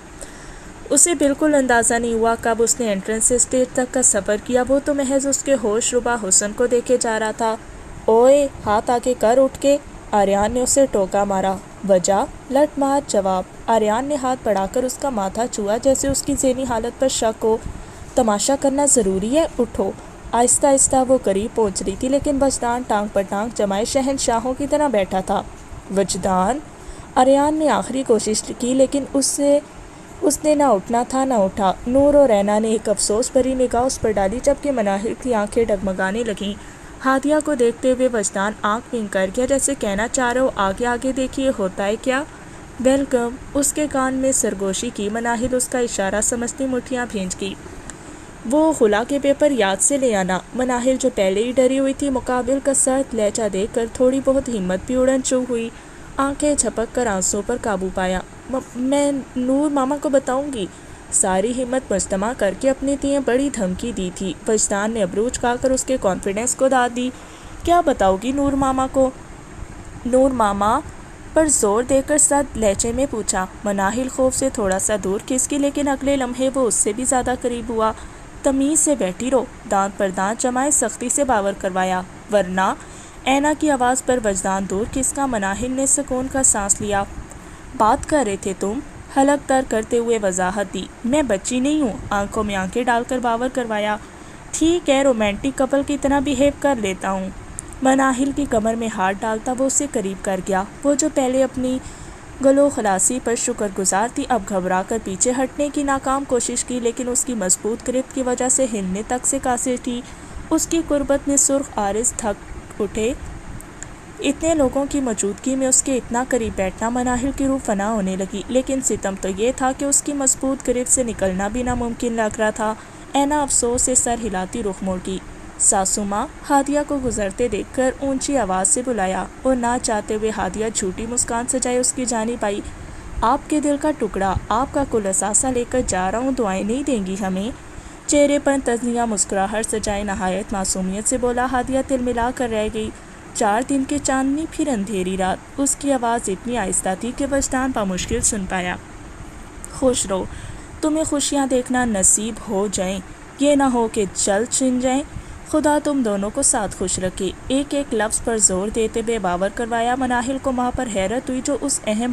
اسے بالکل اندازہ نہیں ہوا کب اس نے انٹرنس سے اسٹیج تک کا سفر کیا، وہ تو محض اس کے ہوش ربا حسن کو دیکھے جا رہا تھا۔ اوئے، ہاتھ آگے کر، اٹھ کے، آریان نے اسے ٹوکا مارا۔ وجہ؟ لٹ مار جواب۔ آریان نے ہاتھ بڑھا کر اس کا ماتھا چھوا جیسے اس کی ذہنی حالت پر شک ہو۔ تماشا کرنا ضروری ہے، اٹھو۔ آہستہ آہستہ وہ قریب پہنچ رہی تھی، لیکن وجدان ٹانگ پر ٹانگ جمائے شہنشاہوں کی طرح بیٹھا تھا۔ وجدان! آریان نے آخری کوشش کی، لیکن اس نے نہ اٹھنا تھا نہ اٹھا۔ نور اور رینا نے ایک افسوس بھری نگاہ اس پر ڈالی، جبکہ مناہل کی آنکھیں ڈگمگانے لگیں۔ ہادیہ کو دیکھتے ہوئے وجدان آنکھ ونک کر گیا، جیسے کہنا چاہ رہا ہو، آگے آگے دیکھیے، ہوتا ہے کیا؟ ویلکم۔ اس کے کان میں سرگوشی کی۔ مناہل اس کا اشارہ سمجھتی مٹھیاں بھیج گئی۔ وہ خلا کے پیپر یاد سے لے آنا۔ مناہل جو پہلے ہی ڈری ہوئی تھی، مقابل کا سرد لہجہ دیکھ کر تھوڑی بہت ہمت بھی اڑن چو ہوئی۔ آنکھیں جھپک کر آنسوں پر قابو پایا۔ میں نور ماما کو بتاؤں گی۔ ساری ہمت مجتمع کر کے اپنی تیئیں بڑی دھمکی دی تھی۔ وجدان نے ابرو چکا کر اس کے کانفیڈنس کو داد دی۔ کیا بتاؤ گی نور ماما کو؟ نور ماما پر زور دے کر سرد لہجے میں پوچھا۔ مناہل خوف سے تھوڑا سا دور کھسکی، لیکن اگلے لمحے وہ اس سے بھی زیادہ قریب ہوا۔ تمیز سے بیٹھی رہو، دانت پر دانت جمائے سختی سے باور کروایا، ورنہ۔ اینا کی آواز پر وجدان دور کھسکا۔ مناہل نے سکون کا سانس لیا۔ بات کر رہے تھے تم؟ حلق تر کرتے ہوئے وضاحت دی۔ میں بچی نہیں ہوں، آنکھوں میں آنکھیں ڈال کر باور کروایا۔ ٹھیک ہے، رومانٹک کپل کی طرح بیہیو کر لیتا ہوں۔ مناہل کی کمر میں ہاتھ ڈالتا وہ اسے قریب کر گیا۔ وہ جو پہلے اپنی گلو خلاصی پر شکر گزار تھی، اب گھبرا کر پیچھے ہٹنے کی ناکام کوشش کی، لیکن اس کی مضبوط گرفت کی وجہ سے ہلنے تک سے قاصر تھی۔ اس کی قربت میں سرخ عارض تھک اٹھے۔ اتنے لوگوں کی موجودگی میں اس کے اتنا قریب بیٹھنا، مناہل کی روح فنا ہونے لگی، لیکن ستم تو یہ تھا کہ اس کی مضبوط گرفت سے نکلنا بھی ناممکن لگ رہا تھا۔ اینا افسوس سے سر ہلاتی رخ موڑ گئی۔ ساسو ماں! ہادیہ کو گزرتے دیکھ کر اونچی آواز سے بلایا، اور نہ چاہتے ہوئے ہادیہ جھوٹی مسکان سجائے اس کی جانب آئی۔ آپ کے دل کا ٹکڑا، آپ کا کل اثاثہ لے کر جا رہا ہوں، دعائیں نہیں دیں گی ہمیں؟ چہرے پر تنزیہ مسکراہٹ سجائے نہایت معصومیت سے بولا۔ ہادیہ تلملا کر رہ گئی۔ 4 دن کی چاندنی پھر اندھیری رات۔ اس کی آواز اتنی آہستہ تھی کہ وجدان بمشکل سن پایا۔ خوش رہو، تمہیں خوشیاں دیکھنا نصیب ہو جائیں، یہ نہ ہو کہ جلد چھن جائیں۔ خدا تم دونوں کو ساتھ خوش رکھے۔ ایک ایک لفظ پر زور دیتے ہوئے باور کروایا۔ مناہل کو ماں پر حیرت ہوئی، جو اس اہم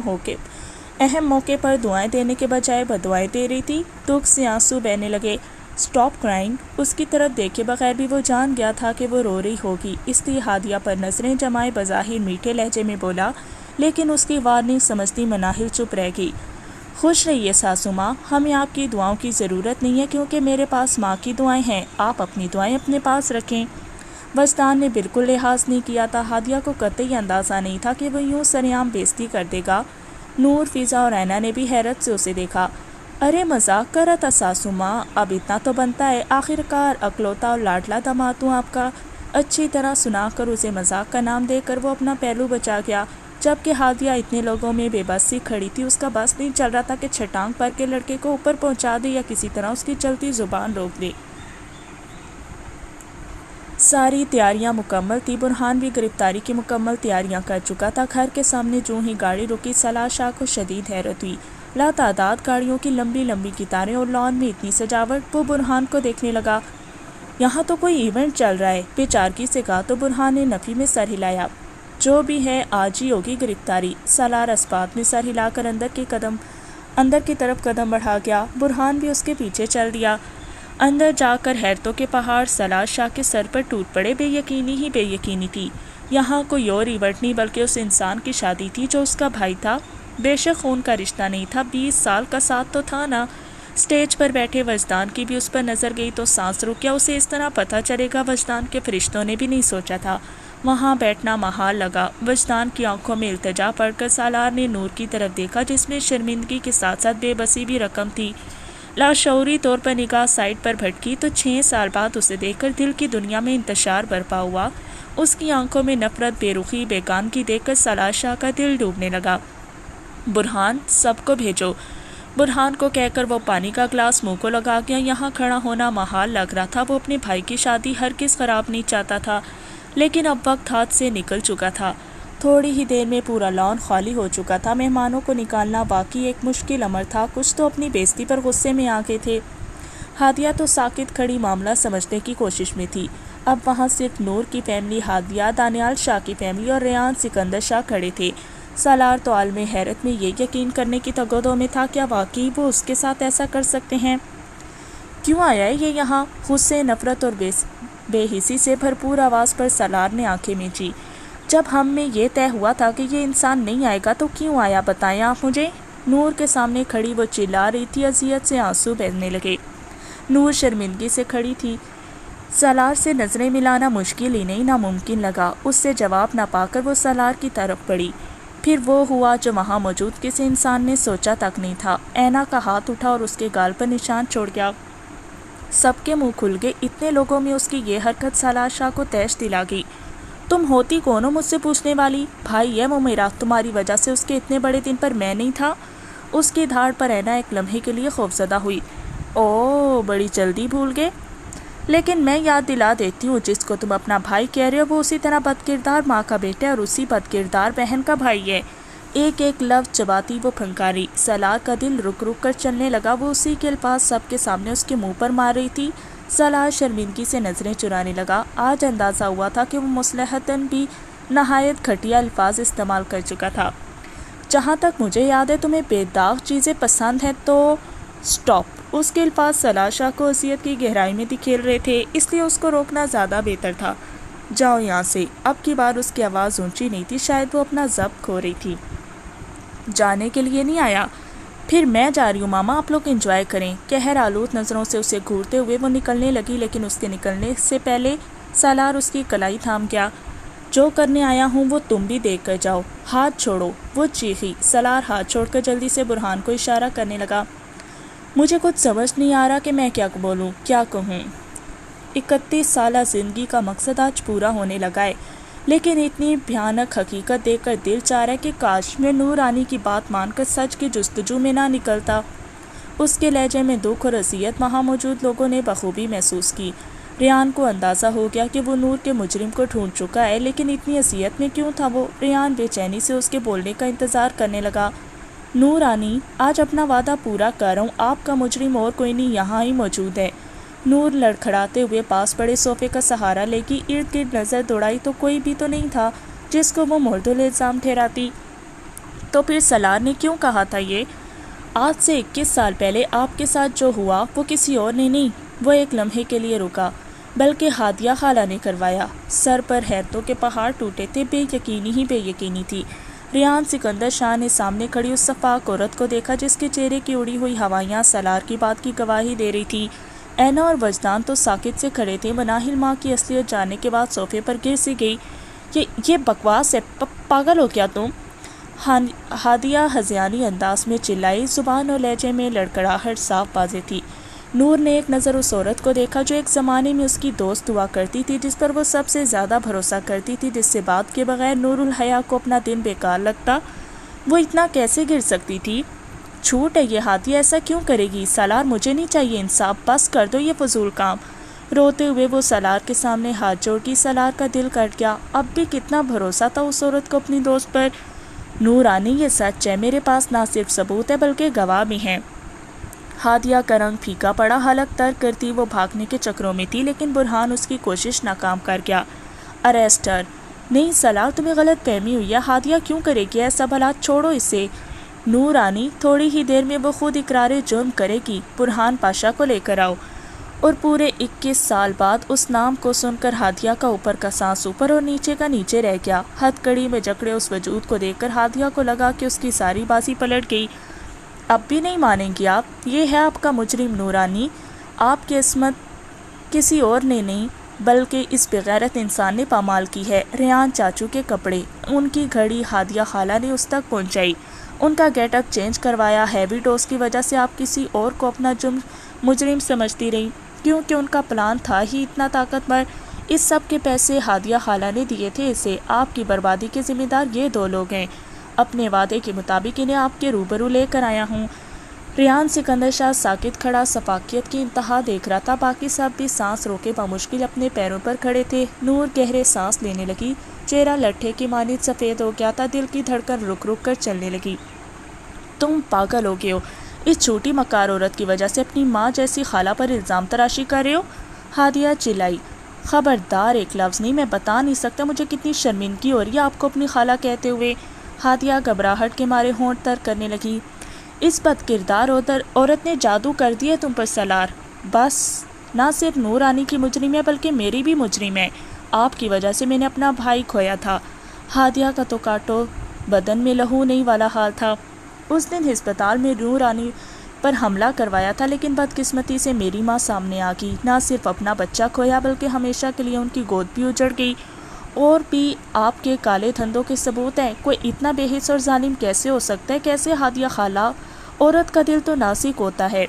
موقع پر دعائیں دینے کے بجائے بددعائیں دے رہی تھی۔ دکھ سے آنسو بہنے لگے۔ Stop crying. اس کی طرف دیکھے بغیر بھی وہ جان گیا تھا کہ وہ رو رہی ہوگی، اس لیے ہادیہ پر نظریں جمائے بظاہر میٹھے لہجے میں بولا، لیکن اس کی وارننگ سمجھتی مناہل چپ رہ گئی۔ خوش رہیے ساسو ماں، ہمیں آپ کی دعاؤں کی ضرورت نہیں ہے، کیونکہ میرے پاس ماں کی دعائیں ہیں، آپ اپنی دعائیں اپنے پاس رکھیں۔ وجدان نے بالکل لحاظ نہیں کیا تھا۔ ہادیہ کو قطعی اندازہ نہیں تھا کہ وہ یوں سرعام بےزتی کر دے گا۔ نور، فضا اور اینا نے بھی حیرت سے اسے دیکھا۔ ارے مذاق کر رہا تھا ساسو ماں، اب اتنا تو بنتا ہے، آخرکار اکلوتا اور لاڈلا داماد ہوں آپ کا۔ اچھی طرح سنا کر اسے مذاق کا نام دے کر وہ اپنا پہلو بچا گیا، جبکہ ہادیہ اتنے لوگوں میں بے بس سی کھڑی تھی۔ اس کا بس نہیں چل رہا تھا کہ چھٹانگ پر کے لڑکے کو اوپر پہنچا دے یا کسی طرح اس کی چلتی زبان روک دے۔ ساری تیاریاں مکمل تھی۔ برہان بھی گرفتاری کی مکمل تیاریاں کر چکا تھا۔ گھر کے سامنے جو ہی گاڑی رکی، سلاح شاہ کو شدید حیرت ہوئی۔ لاتعداد گاڑیوں کی لمبی لمبی قطاریں اور لان میں اتنی سجاوٹ۔ وہ برہان کو دیکھنے لگا۔ یہاں تو کوئی ایونٹ چل رہا ہے، بے چارگی سے کہا تو برہان نے نفی میں سر ہلایا۔ جو بھی ہے، آج ہی ہوگی گرفتاری۔ سالار اسپات میں سر ہلا کر اندر کی طرف قدم بڑھا گیا۔ برہان بھی اس کے پیچھے چل دیا۔ اندر جا کر حیرتوں کے پہاڑ سالار شاہ کے سر پر ٹوٹ پڑے۔ بے یقینی ہی بے یقینی تھی۔ یہاں کوئی اور ایونٹ نہیں، بلکہ اس انسان کی شادی تھی جو اس کا بھائی تھا۔ بے شک خون کا رشتہ نہیں تھا، 20 سال کا ساتھ تو تھا نا۔ اسٹیج پر بیٹھے وجدان کی بھی اس پر نظر گئی تو سانس رک گیا۔ اسے اس طرح پتہ چلے گا، وجدان کے فرشتوں نے بھی نہیں سوچا تھا۔ وہاں بیٹھنا محال لگا۔ وجدان کی آنکھوں میں التجا پڑھ کر سالار نے نور کی طرف دیکھا، جس میں شرمندگی کے ساتھ ساتھ بے بسی بھی رقم تھی۔ لاشعوری طور پر نگاہ سائٹ پر بھٹکی تو 6 سال بعد اسے دیکھ کر دل کی دنیا میں انتشار برپا ہوا۔ اس کی آنکھوں میں نفرت، بے رخی، بیگانگی دیکھ کر سالار شاہ کا دل ڈوبنے لگا۔ برہان، سب کو بھیجو۔ برہان کو کہہ کر وہ پانی کا گلاس منہ کو لگا گیا۔ یہاں کھڑا ہونا محال لگ رہا تھا۔ وہ اپنے بھائی کی شادی ہرگز خراب نہیں چاہتا تھا، لیکن اب وقت ہاتھ سے نکل چکا تھا۔ تھوڑی ہی دیر میں پورا لان خالی ہو چکا تھا۔ مہمانوں کو نکالنا واقعی ایک مشکل امر تھا۔ کچھ تو اپنی بے عزتی پر غصے میں آ گئے تھے۔ ہادیہ تو ساکت کھڑی معاملہ سمجھنے کی کوشش میں تھی۔ اب وہاں صرف نور کی فیملی، ہادیہ، دانیال شاہ کی فیملی اور ریان سکندر شاہ کھڑے تھے۔ سالار تو عالم حیرت میں یہ یقین کرنے کی تگودو میں تھا کیا واقعی وہ اس کے ساتھ ایسا کر سکتے ہیں؟ کیوں آیا ہے یہ یہاں؟ غصے، نفرت اور بے حسی سے بھرپور آواز پر سالار نے آنکھیں میچی۔ جب ہم میں یہ طے ہوا تھا کہ یہ انسان نہیں آئے گا تو کیوں آیا، بتائیں آپ مجھے۔ نور کے سامنے کھڑی وہ چلا رہی تھی، اذیت سے آنسو بہنے لگے۔ نور شرمندگی سے کھڑی تھی۔ سالار سے نظریں ملانا مشکل ہی نہیں ناممکن لگا۔ اس سے جواب نہ پا کر وہ سالار کی طرف بڑھی۔ پھر وہ ہوا جو وہاں موجود کسی انسان نے سوچا تک نہیں تھا۔ اینا کا ہاتھ اٹھا اور اس کے گال پر نشان چھوڑ گیا۔ سب کے منہ کھل گئے۔ اتنے لوگوں میں اس کی یہ حرکت سالار شاہ کو تیش دلا گئی۔ تم ہوتی کون ہو مجھ سے پوچھنے والی؟ بھائی ہے وہ میرا، تمہاری وجہ سے اس کے اتنے بڑے دن پر میں نہیں تھا۔ اس کی دھاڑ پر اینا ایک لمحے کے لیے خوفزدہ ہوئی۔ او، بڑی جلدی بھول گئے۔ لیکن میں یاد دلا دیتی ہوں، جس کو تم اپنا بھائی کہہ رہے ہو وہ اسی طرح بدکردار ماں کا بیٹا ہے اور اسی بدکردار بہن کا بھائی ہے۔ ایک ایک لفظ چباتی وہ پھنکاری۔ سالار کا دل رک رک کر چلنے لگا۔ وہ اسی کے الفاظ سب کے سامنے اس کے منہ پر مار رہی تھی۔ سالار شرمندگی سے نظریں چرانے لگا۔ آج اندازہ ہوا تھا کہ وہ مصلحتاً بھی نہایت گھٹیا الفاظ استعمال کر چکا تھا۔ جہاں تک مجھے یاد ہے تمہیں بے داغ چیزیں پسند ہیں تو سٹاپ۔ اس کے الفاظ سالار شاہ کو اذیت کی گہرائی میں دکھیل رہے تھے، اس لیے اس کو روکنا زیادہ بہتر تھا۔ جاؤ یہاں سے۔ اب کی بار اس کی آواز اونچی نہیں تھی، شاید وہ اپنا ضبط کھو رہی تھی۔ جانے کے لیے نہیں آیا؟ پھر میں جا رہی ہوں ماما، آپ لوگ انجوائے کریں۔ قہر آلود نظروں سے اسے گھورتے ہوئے وہ نکلنے لگی، لیکن اس کے نکلنے سے پہلے سالار اس کی کلائی تھام گیا۔ جو کرنے آیا ہوں وہ تم بھی دیکھ کر جاؤ۔ ہاتھ چھوڑو، وہ چیخی۔ سالار ہاتھ چھوڑ کر جلدی سے برہان کو اشارہ کرنے لگا۔ مجھے کچھ سمجھ نہیں آ رہا کہ میں کیا بولوں، کیا کہوں۔ 31 سالہ زندگی کا مقصد آج پورا ہونے لگا ہے، لیکن اتنی بھیانک حقیقت دیکھ کر دل چاہ رہا ہے کہ کاش میں نور رانی کی بات مان کر سچ کی جستجو میں نہ نکلتا۔ اس کے لہجے میں دکھ اور اذیت وہاں موجود لوگوں نے بخوبی محسوس کی۔ ریان کو اندازہ ہو گیا کہ وہ نور کے مجرم کو ڈھونڈ چکا ہے، لیکن اتنی اذیت میں کیوں تھا وہ؟ ریان بے چینی سے اس کے بولنے کا انتظار کرنے لگا۔ نور رانی، آج اپنا وعدہ پورا کر رہا ہوں، آپ کا مجرم اور کوئی نہیں یہاں ہی موجود ہے۔ نور لڑکھڑاتے ہوئے پاس پڑے صوفے کا سہارا لے گی۔ ارد گرد نظر دوڑائی تو کوئی بھی تو نہیں تھا جس کو وہ مرد الزام ٹھہراتی۔ تو پھر سالار نے کیوں کہا تھا یہ؟ آج سے 21 سال پہلے آپ کے ساتھ جو ہوا وہ کسی اور نے نہیں۔ وہ ایک لمحے کے لیے رکا۔ بلکہ ہادیہ خالہ نے کروایا۔ سر پر حیرتوں کے پہاڑ ٹوٹے تھے، بے یقینی ہی بے یقینی تھی۔ ریان سکندر شاہ نے سامنے کھڑی اس شفاق عورت کو دیکھا جس کے چہرے کی اڑی ہوئی ہوائیاں سالار کی بات کی گواہی دے رہی تھی۔ اینا اور وجدان تو ساکت سے کھڑے تھے۔ مناہل ماں کی اصلیت جاننے کے بعد صوفے پر گر سی گئی۔ یہ بکواس ہے، پاگل ہو کیا تم؟ ہادیہ ہذیانی انداز میں چلائی۔ زبان اور لہجے میں لڑکڑاہٹ صاف واضح تھی۔ نور نے ایک نظر اس عورت کو دیکھا جو ایک زمانے میں اس کی دوست ہوا کرتی تھی، جس پر وہ سب سے زیادہ بھروسہ کرتی تھی، جس سے بات کے بغیر نور الحیا کو اپنا دن بیکار لگتا۔ وہ اتنا کیسے گر سکتی تھی؟ چھوٹ ہے یہ، ہادیہ ایسا کیوں کرے گی؟ سالار مجھے نہیں چاہیے انصاف، بس کر دو یہ فضول کام۔ روتے ہوئے وہ سالار کے سامنے ہاتھ جوڑ گئی۔ سالار کا دل کٹ گیا۔ اب بھی کتنا بھروسہ تھا اس عورت کو اپنی دوست پر۔ نور رانی، یہ سچ ہے، میرے پاس نہ صرف ثبوت ہے بلکہ گواہ بھی ہیں۔ ہادیہ کا رنگ پھیکا پڑا۔ حلق ترک کرتی وہ بھاگنے کے چکروں میں تھی، لیکن برہان اس کی کوشش ناکام کر گیا۔ اریسٹر، نہیں سالار، تمہیں غلط فہمی ہوئی ہے، ہادیہ کیوں کرے گی ایسا؟ بھلا چھوڑو اسے۔ نور رانی، تھوڑی ہی دیر میں وہ خود اقرار جرم کرے گی۔ برہان پاشا کو لے کر آؤ۔ اور پورے 21 سال بعد اس نام کو سن کر ہادیہ کا اوپر کا سانس اوپر اور نیچے کا نیچے رہ گیا۔ ہتھ کڑی میں جکڑے اس وجود کو دیکھ کر ہادیہ کو لگا کہ اس کی ساری بازی پلٹ گئی۔ اب بھی نہیں مانیں گی آپ؟ یہ ہے آپ کا مجرم نور رانی۔ آپ کی عصمت کسی اور نے نہیں بلکہ اس بغیرت انسان نے پامال کی ہے۔ ریان چاچو کے کپڑے، ان کی گھڑی ہادیہ خالہ نے اس تک پہنچائی۔ ان کا گیٹ اپ چینج کروایا. ہیوی ڈوز کی وجہ سے آپ کسی اور کو اپنا مجرم سمجھتی رہی کیونکہ ان کا پلان تھا ہی اتنا طاقتور. اس سب کے پیسے ہادیہ خالہ نے دیے تھے اسے. آپ کی بربادی کے ذمہ دار یہ 2 لوگ ہیں. اپنے وعدے کے مطابق انہیں آپ کے روبرو لے کر آیا ہوں. ریحان سکندر شاہ ساکت کھڑا صفاقیت کی انتہا دیکھ رہا تھا. باقی سب بھی سانس روکے بمشکل اپنے پیروں پر کھڑے تھے. نور گہرے سانس لینے لگی. چہرہ لٹھے کی مانند سفید ہو گیا تھا. دل کی دھڑکن رک رک کر چلنے لگی. تم پاگل ہو گئے ہو. اس چھوٹی مکار عورت کی وجہ سے اپنی ماں جیسی خالہ پر الزام تراشی کر رہے ہو. ہادیہ چلائی. خبردار، ایک لفظ نہیں. میں بتا نہیں سکتا مجھے کتنی شرمندگی ہو رہی ہے آپ کو اپنی خالہ کہتے ہوئے. ہادیہ گھبراہٹ کے مارے ہونٹ تر کرنے لگی. اس بد کردار عورت نے جادو کر دیا تم پر سالار. بس نہ صرف نور رانی کی مجرم ہے بلکہ میری بھی مجرم ہے. آپ کی وجہ سے میں نے اپنا بھائی کھویا تھا. ہادیہ کا تو کاٹو بدن میں لہو نہیں والا حال تھا. اس دن ہسپتال میں نور رانی پر حملہ کروایا تھا لیکن بدقسمتی سے میری ماں سامنے آ گئی. نہ صرف اپنا بچہ کھویا بلکہ ہمیشہ کے لیے ان کی گود بھی اجڑ گئی. اور بھی آپ کے کالے دھندوں کے ثبوت ہیں. کوئی اتنا بے حس اور ظالم کیسے ہو سکتا ہے؟ کیسے ہادیہ خالہ؟ عورت کا دل تو نازک ہوتا ہے.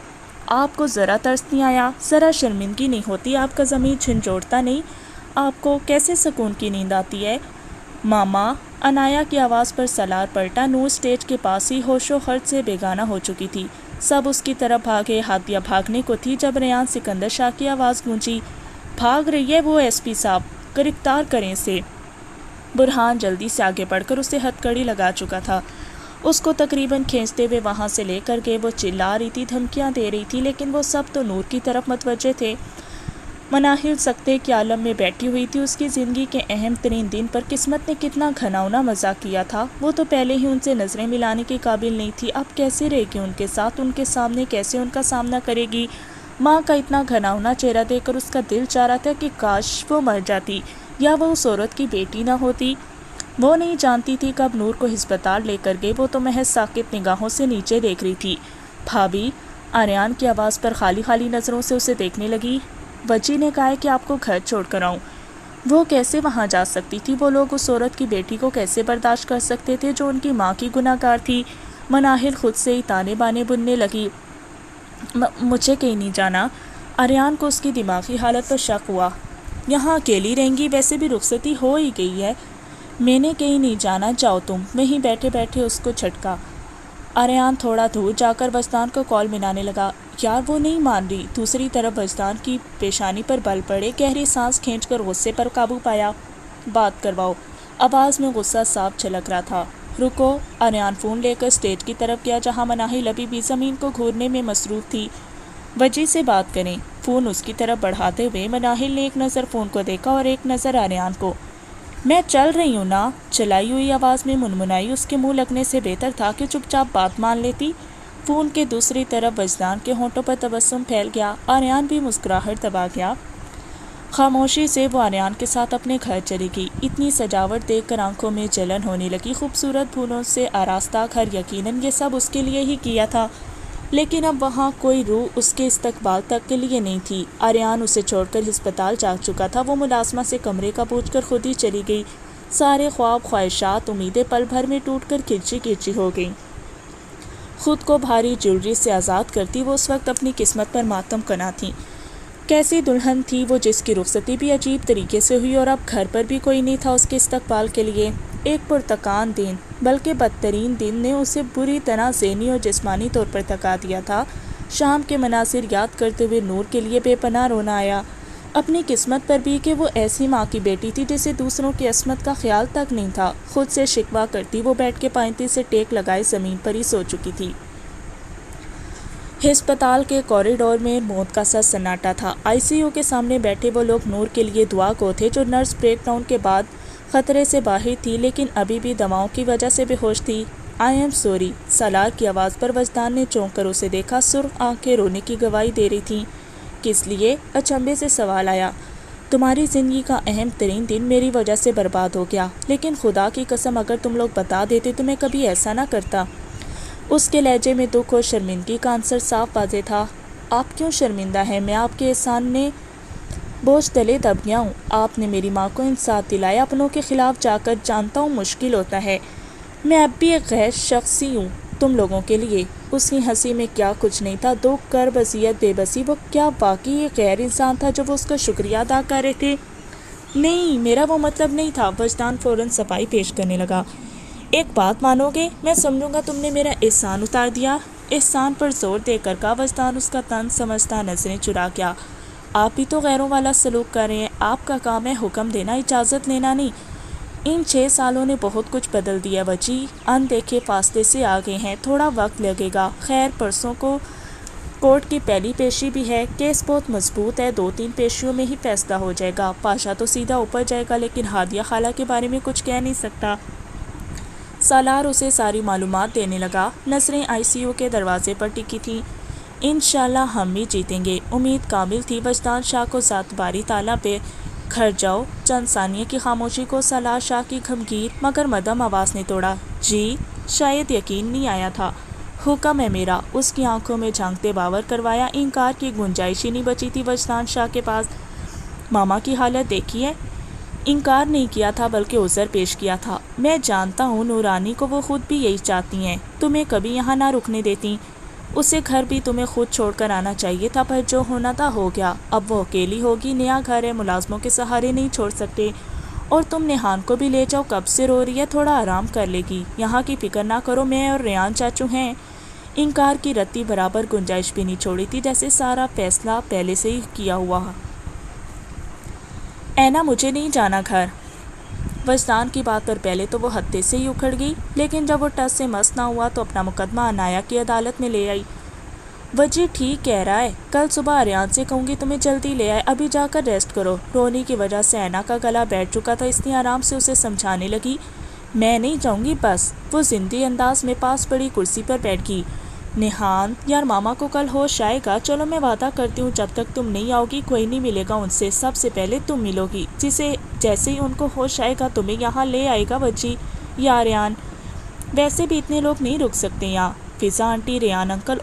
آپ کو ذرا ترس نہیں آیا؟ ذرا شرمندگی نہیں ہوتی؟ آپ کا ضمیر جھنجھوڑتا نہیں؟ آپ کو کیسے سکون کی نیند آتی ہے؟ ماما، انایا کی آواز پر سالار پلٹا. نور اسٹیج کے پاس ہی ہوش و خرد سے بیگانہ ہو چکی تھی. سب اس کی طرف بھاگے. ہادیہ بھاگنے کو تھی جب ریحان سکندر شاہ کی آواز گونجی. بھاگ رہی ہے وہ ایس پی صاحب، گرفتار کریں اسے. برہان جلدی سے آگے بڑھ کر اسے ہتھکڑی لگا چکا تھا. اس کو تقریباً کھینچتے ہوئے وہاں سے لے کر گئے. وہ چلا رہی تھی، دھمکیاں دے رہی تھی، لیکن وہ سب تو نور کی طرف متوجہ تھے. مناہل سکتے کے عالم میں بیٹھی ہوئی تھی. اس کی زندگی کے اہم ترین دن پر قسمت نے کتنا گھناؤنا مذاق کیا تھا. وہ تو پہلے ہی ان سے نظریں ملانے کے قابل نہیں تھی. اب کیسے رہے گی ان کے ساتھ؟ ان کے سامنے کیسے ان کا سامنا کرے گی؟ ماں کا اتنا گھناؤنا چہرہ دیکھ کر اس کا دل چاہ رہا تھا کہ کاش وہ مر جاتی یا وہ اس عورت کی بیٹی نہ ہوتی. وہ نہیں جانتی تھی کب نور کو ہسپتال لے کر گئے. وہ تو محض ساکت نگاہوں سے نیچے دیکھ رہی تھی. بھابھی، آریان کی آواز پر خالی خالی نظروں سے اسے دیکھنے لگی. وجی نے کہا ہے کہ آپ کو گھر چھوڑ کر آؤں. وہ کیسے وہاں جا سکتی تھی؟ وہ لوگ اس عورت کی بیٹی کو کیسے برداشت کر سکتے تھے جو ان کی ماں کی گناہ گار تھی؟ مناہل خود سے ہی تانے بانے بننے لگی. مجھے کہیں نہیں جانا. آریان کو اس کی دماغی حالت پر شک ہوا. یہاں اکیلی رہیں گی؟ ویسے بھی رخصتی ہو ہی گئی ہے. میں نے کہیں نہیں جانا، جاؤ تم. وہیں بیٹھے بیٹھے اس کو جھٹکا. آریان تھوڑا دور جا کر وجدان کو کال ملانے لگا. یار وہ نہیں مان رہی. دوسری طرف وجدان کی پیشانی پر بل پڑے. گہری سانس کھینچ کر غصے پر قابو پایا. بات کرواؤ. آواز میں غصہ صاف جھلک رہا تھا. رکو. آریان فون لے کر اسٹیج کی طرف گیا جہاں مناہل ابھی بھی زمین کو گھورنے میں مصروف تھی. وجی سے بات کریں. فون اس کی طرف بڑھاتے ہوئے مناہل نے ایک نظر فون کو دیکھا اور ایک نظر آریان کو. میں چل رہی ہوں نا. چلائی ہوئی آواز میں منمنائی. اس کے منہ لگنے سے بہتر تھا کہ چپ چاپ بات مان لیتی. فون کے دوسری طرف وجدان کے ہونٹوں پر تبسم پھیل گیا. آریان بھی مسکراہٹ دبا گیا. خاموشی سے وہ آریان کے ساتھ اپنے گھر چلی گئی. اتنی سجاوٹ دیکھ کر آنکھوں میں جلن ہونے لگی. خوبصورت پھولوں سے آراستہ گھر، یقیناً یہ سب اس کے لیے ہی کیا تھا، لیکن اب وہاں کوئی روح اس کے استقبال تک کے لیے نہیں تھی. آریان اسے چھوڑ کر ہسپتال جا چکا تھا. وہ ملازمہ سے کمرے کا پوچھ کر خود ہی چلی گئی. سارے خواب، خواہشات، امیدیں پل بھر میں ٹوٹ کر کرچی کرچی ہو گئیں. خود کو بھاری جیولری سے آزاد کرتی وہ اس وقت اپنی قسمت پر ماتم کنا تھی. کیسی دلہن تھی وہ جس کی رخصتی بھی عجیب طریقے سے ہوئی اور اب گھر پر بھی کوئی نہیں تھا اس کے استقبال کے لیے. ایک پرتکان دن، بلکہ بدترین دن نے اسے بری طرح ذہنی اور جسمانی طور پر تھکا دیا تھا. شام کے مناظر یاد کرتے ہوئے نور کے لیے بے پناہ رونا آیا. اپنی قسمت پر بھی کہ وہ ایسی ماں کی بیٹی تھی جسے دوسروں کی عصمت کا خیال تک نہیں تھا. خود سے شکوہ کرتی وہ بیٹھ کے پائنتی سے ٹیک لگائے زمین پر ہی سو چکی تھی. ہسپتال کے کوریڈور میں موت کا سا سناٹا تھا. آئی سی یو کے سامنے بیٹھے وہ لوگ نور کے لیے دعا گو تھے جو نرس بریک ڈاؤن کے بعد خطرے سے باہر تھی لیکن ابھی بھی دواؤں کی وجہ سے بے ہوش تھی. I am sorry. سالار کی آواز پر وجدان نے چونک کر اسے دیکھا. سرخ آنکھیں رونے کی گواہی دے رہی تھیں. کس لیے؟ اچنبھے سے سوال آیا. تمہاری زندگی کا اہم ترین دن میری وجہ سے برباد ہو گیا، لیکن خدا کی قسم اگر تم لوگ بتا دیتے تو میں کبھی ایسا نہ کرتا. اس کے لہجے میں دکھ اور شرمندگی کا عنصر صاف واضح تھا. آپ کیوں شرمندہ ہیں؟ میں آپ کے احسان نے بوجھ تلے دب گیا ہوں. آپ نے میری ماں کو انصاف دلایا. اپنوں کے خلاف جا کر جانتا ہوں مشکل ہوتا ہے. میں اب بھی ایک غیر شخصی ہوں. تم لوگوں کے لیے۔ اس کی ہنسی میں کیا کچھ نہیں تھا، دکھ، کرب، اذیت، بے بسی۔ وہ کیا واقعی ایک غیر انسان تھا جو وہ اس کا شکریہ ادا کر رہے تھے؟ نہیں، میرا وہ مطلب نہیں تھا۔ وجدان فوراً صفائی پیش کرنے لگا۔ ایک بات مانو گے، میں سمجھوں گا تم نے میرا احسان اتار دیا۔ احسان پر زور دے کر کہا۔ وجدان اس کا طنز سمجھتا نظریں چرا گیا۔ آپ بھی تو غیروں والا سلوک کر رہے ہیں۔ آپ کا کام ہے حکم دینا، اجازت لینا نہیں۔ ان 6 سالوں نے بہت کچھ بدل دیا وجی، اندیکھے فاصلے سے آگے ہیں، تھوڑا وقت لگے گا۔ خیر، پرسوں کو کورٹ کی پہلی پیشی بھی ہے، کیس بہت مضبوط ہے، 2-3 پیشیوں میں ہی فیصلہ ہو جائے گا۔ پاشا تو سیدھا اوپر جائے گا، لیکن ہادیہ خالہ کے بارے میں کچھ کہہ نہیں سکتا۔ سالار اسے ساری معلومات دینے لگا۔ نظریں ICU کے دروازے پر ٹکی تھیں۔ انشاءاللہ ہم بھی جیتیں گے، امید کامل تھی۔ وجدان شاہ کو ذات باری تعالیٰ پہ کھڑ جاؤ۔ چند ثانیے کی خاموشی کو سالار شاہ کی گھمگیر مگر مدھم آواز نے توڑا۔ جی؟ شاید یقین نہیں آیا تھا۔ حکم ہے میرا، اس کی آنکھوں میں جھانکتے باور کروایا۔ انکار کی گنجائش ہی نہیں بچی تھی وجدان شاہ کے پاس۔ ماما کی حالت دیکھی ہے؟ انکار نہیں کیا تھا بلکہ عذر پیش کیا تھا۔ میں جانتا ہوں نورانی کو، وہ خود بھی یہی چاہتی ہیں، تمہیں کبھی یہاں نہ رکنے دیتی۔ اسے گھر بھی تمہیں خود چھوڑ کر آنا چاہیے تھا، پر جو ہونا تھا ہو گیا۔ اب وہ اکیلی ہوگی، نیا گھر ہے، ملازموں کے سہارے نہیں چھوڑ سکتے۔ اور تم نیہان کو بھی لے جاؤ، کب سے رو رہی ہے، تھوڑا آرام کر لے گی۔ یہاں کی فکر نہ کرو، میں اور ریان چاچو ہیں۔ انکار کی رتی برابر گنجائش بھی نہیں چھوڑی تھی، جیسے سارا فیصلہ پہلے سے ہی کیا ہوا۔ اینا، مجھے نہیں جانا گھر۔ وجدان کی بات پر پہلے تو وہ ہتے سے ہی اکھڑ گئی، لیکن جب وہ ٹس سے مس نہ ہوا تو اپنا مقدمہ عنایا کی عدالت میں لے آئی۔ وجی ٹھیک کہہ رہا ہے، کل صبح آریان سے کہوں گی تمہیں جلدی لے آئے، ابھی جا کر ریسٹ کرو۔ رونے کی وجہ سے اینا کا گلا بیٹھ چکا تھا، اس لیے آرام سے اسے سمجھانے لگی۔ میں نہیں جاؤں گی بس۔ وہ زندی انداز میں پاس پڑی کرسی پر بیٹھ گئی۔ نیہان، یار ماما کو کل ہوش آئے گا، چلو میں وعدہ کرتی ہوں جب تک تم نہیں آؤ گی کوئی نہیں ملے گا ان سے، سب سے پہلے تم ملو گی۔ جیسے ہی ان کو ہوش آئے گا تمہیں یہاں لے آئے گا وجی یا آریان۔ ویسے بھی اتنے لوگ نہیں رک سکتے یہاں، فضا آنٹی، ریان انکل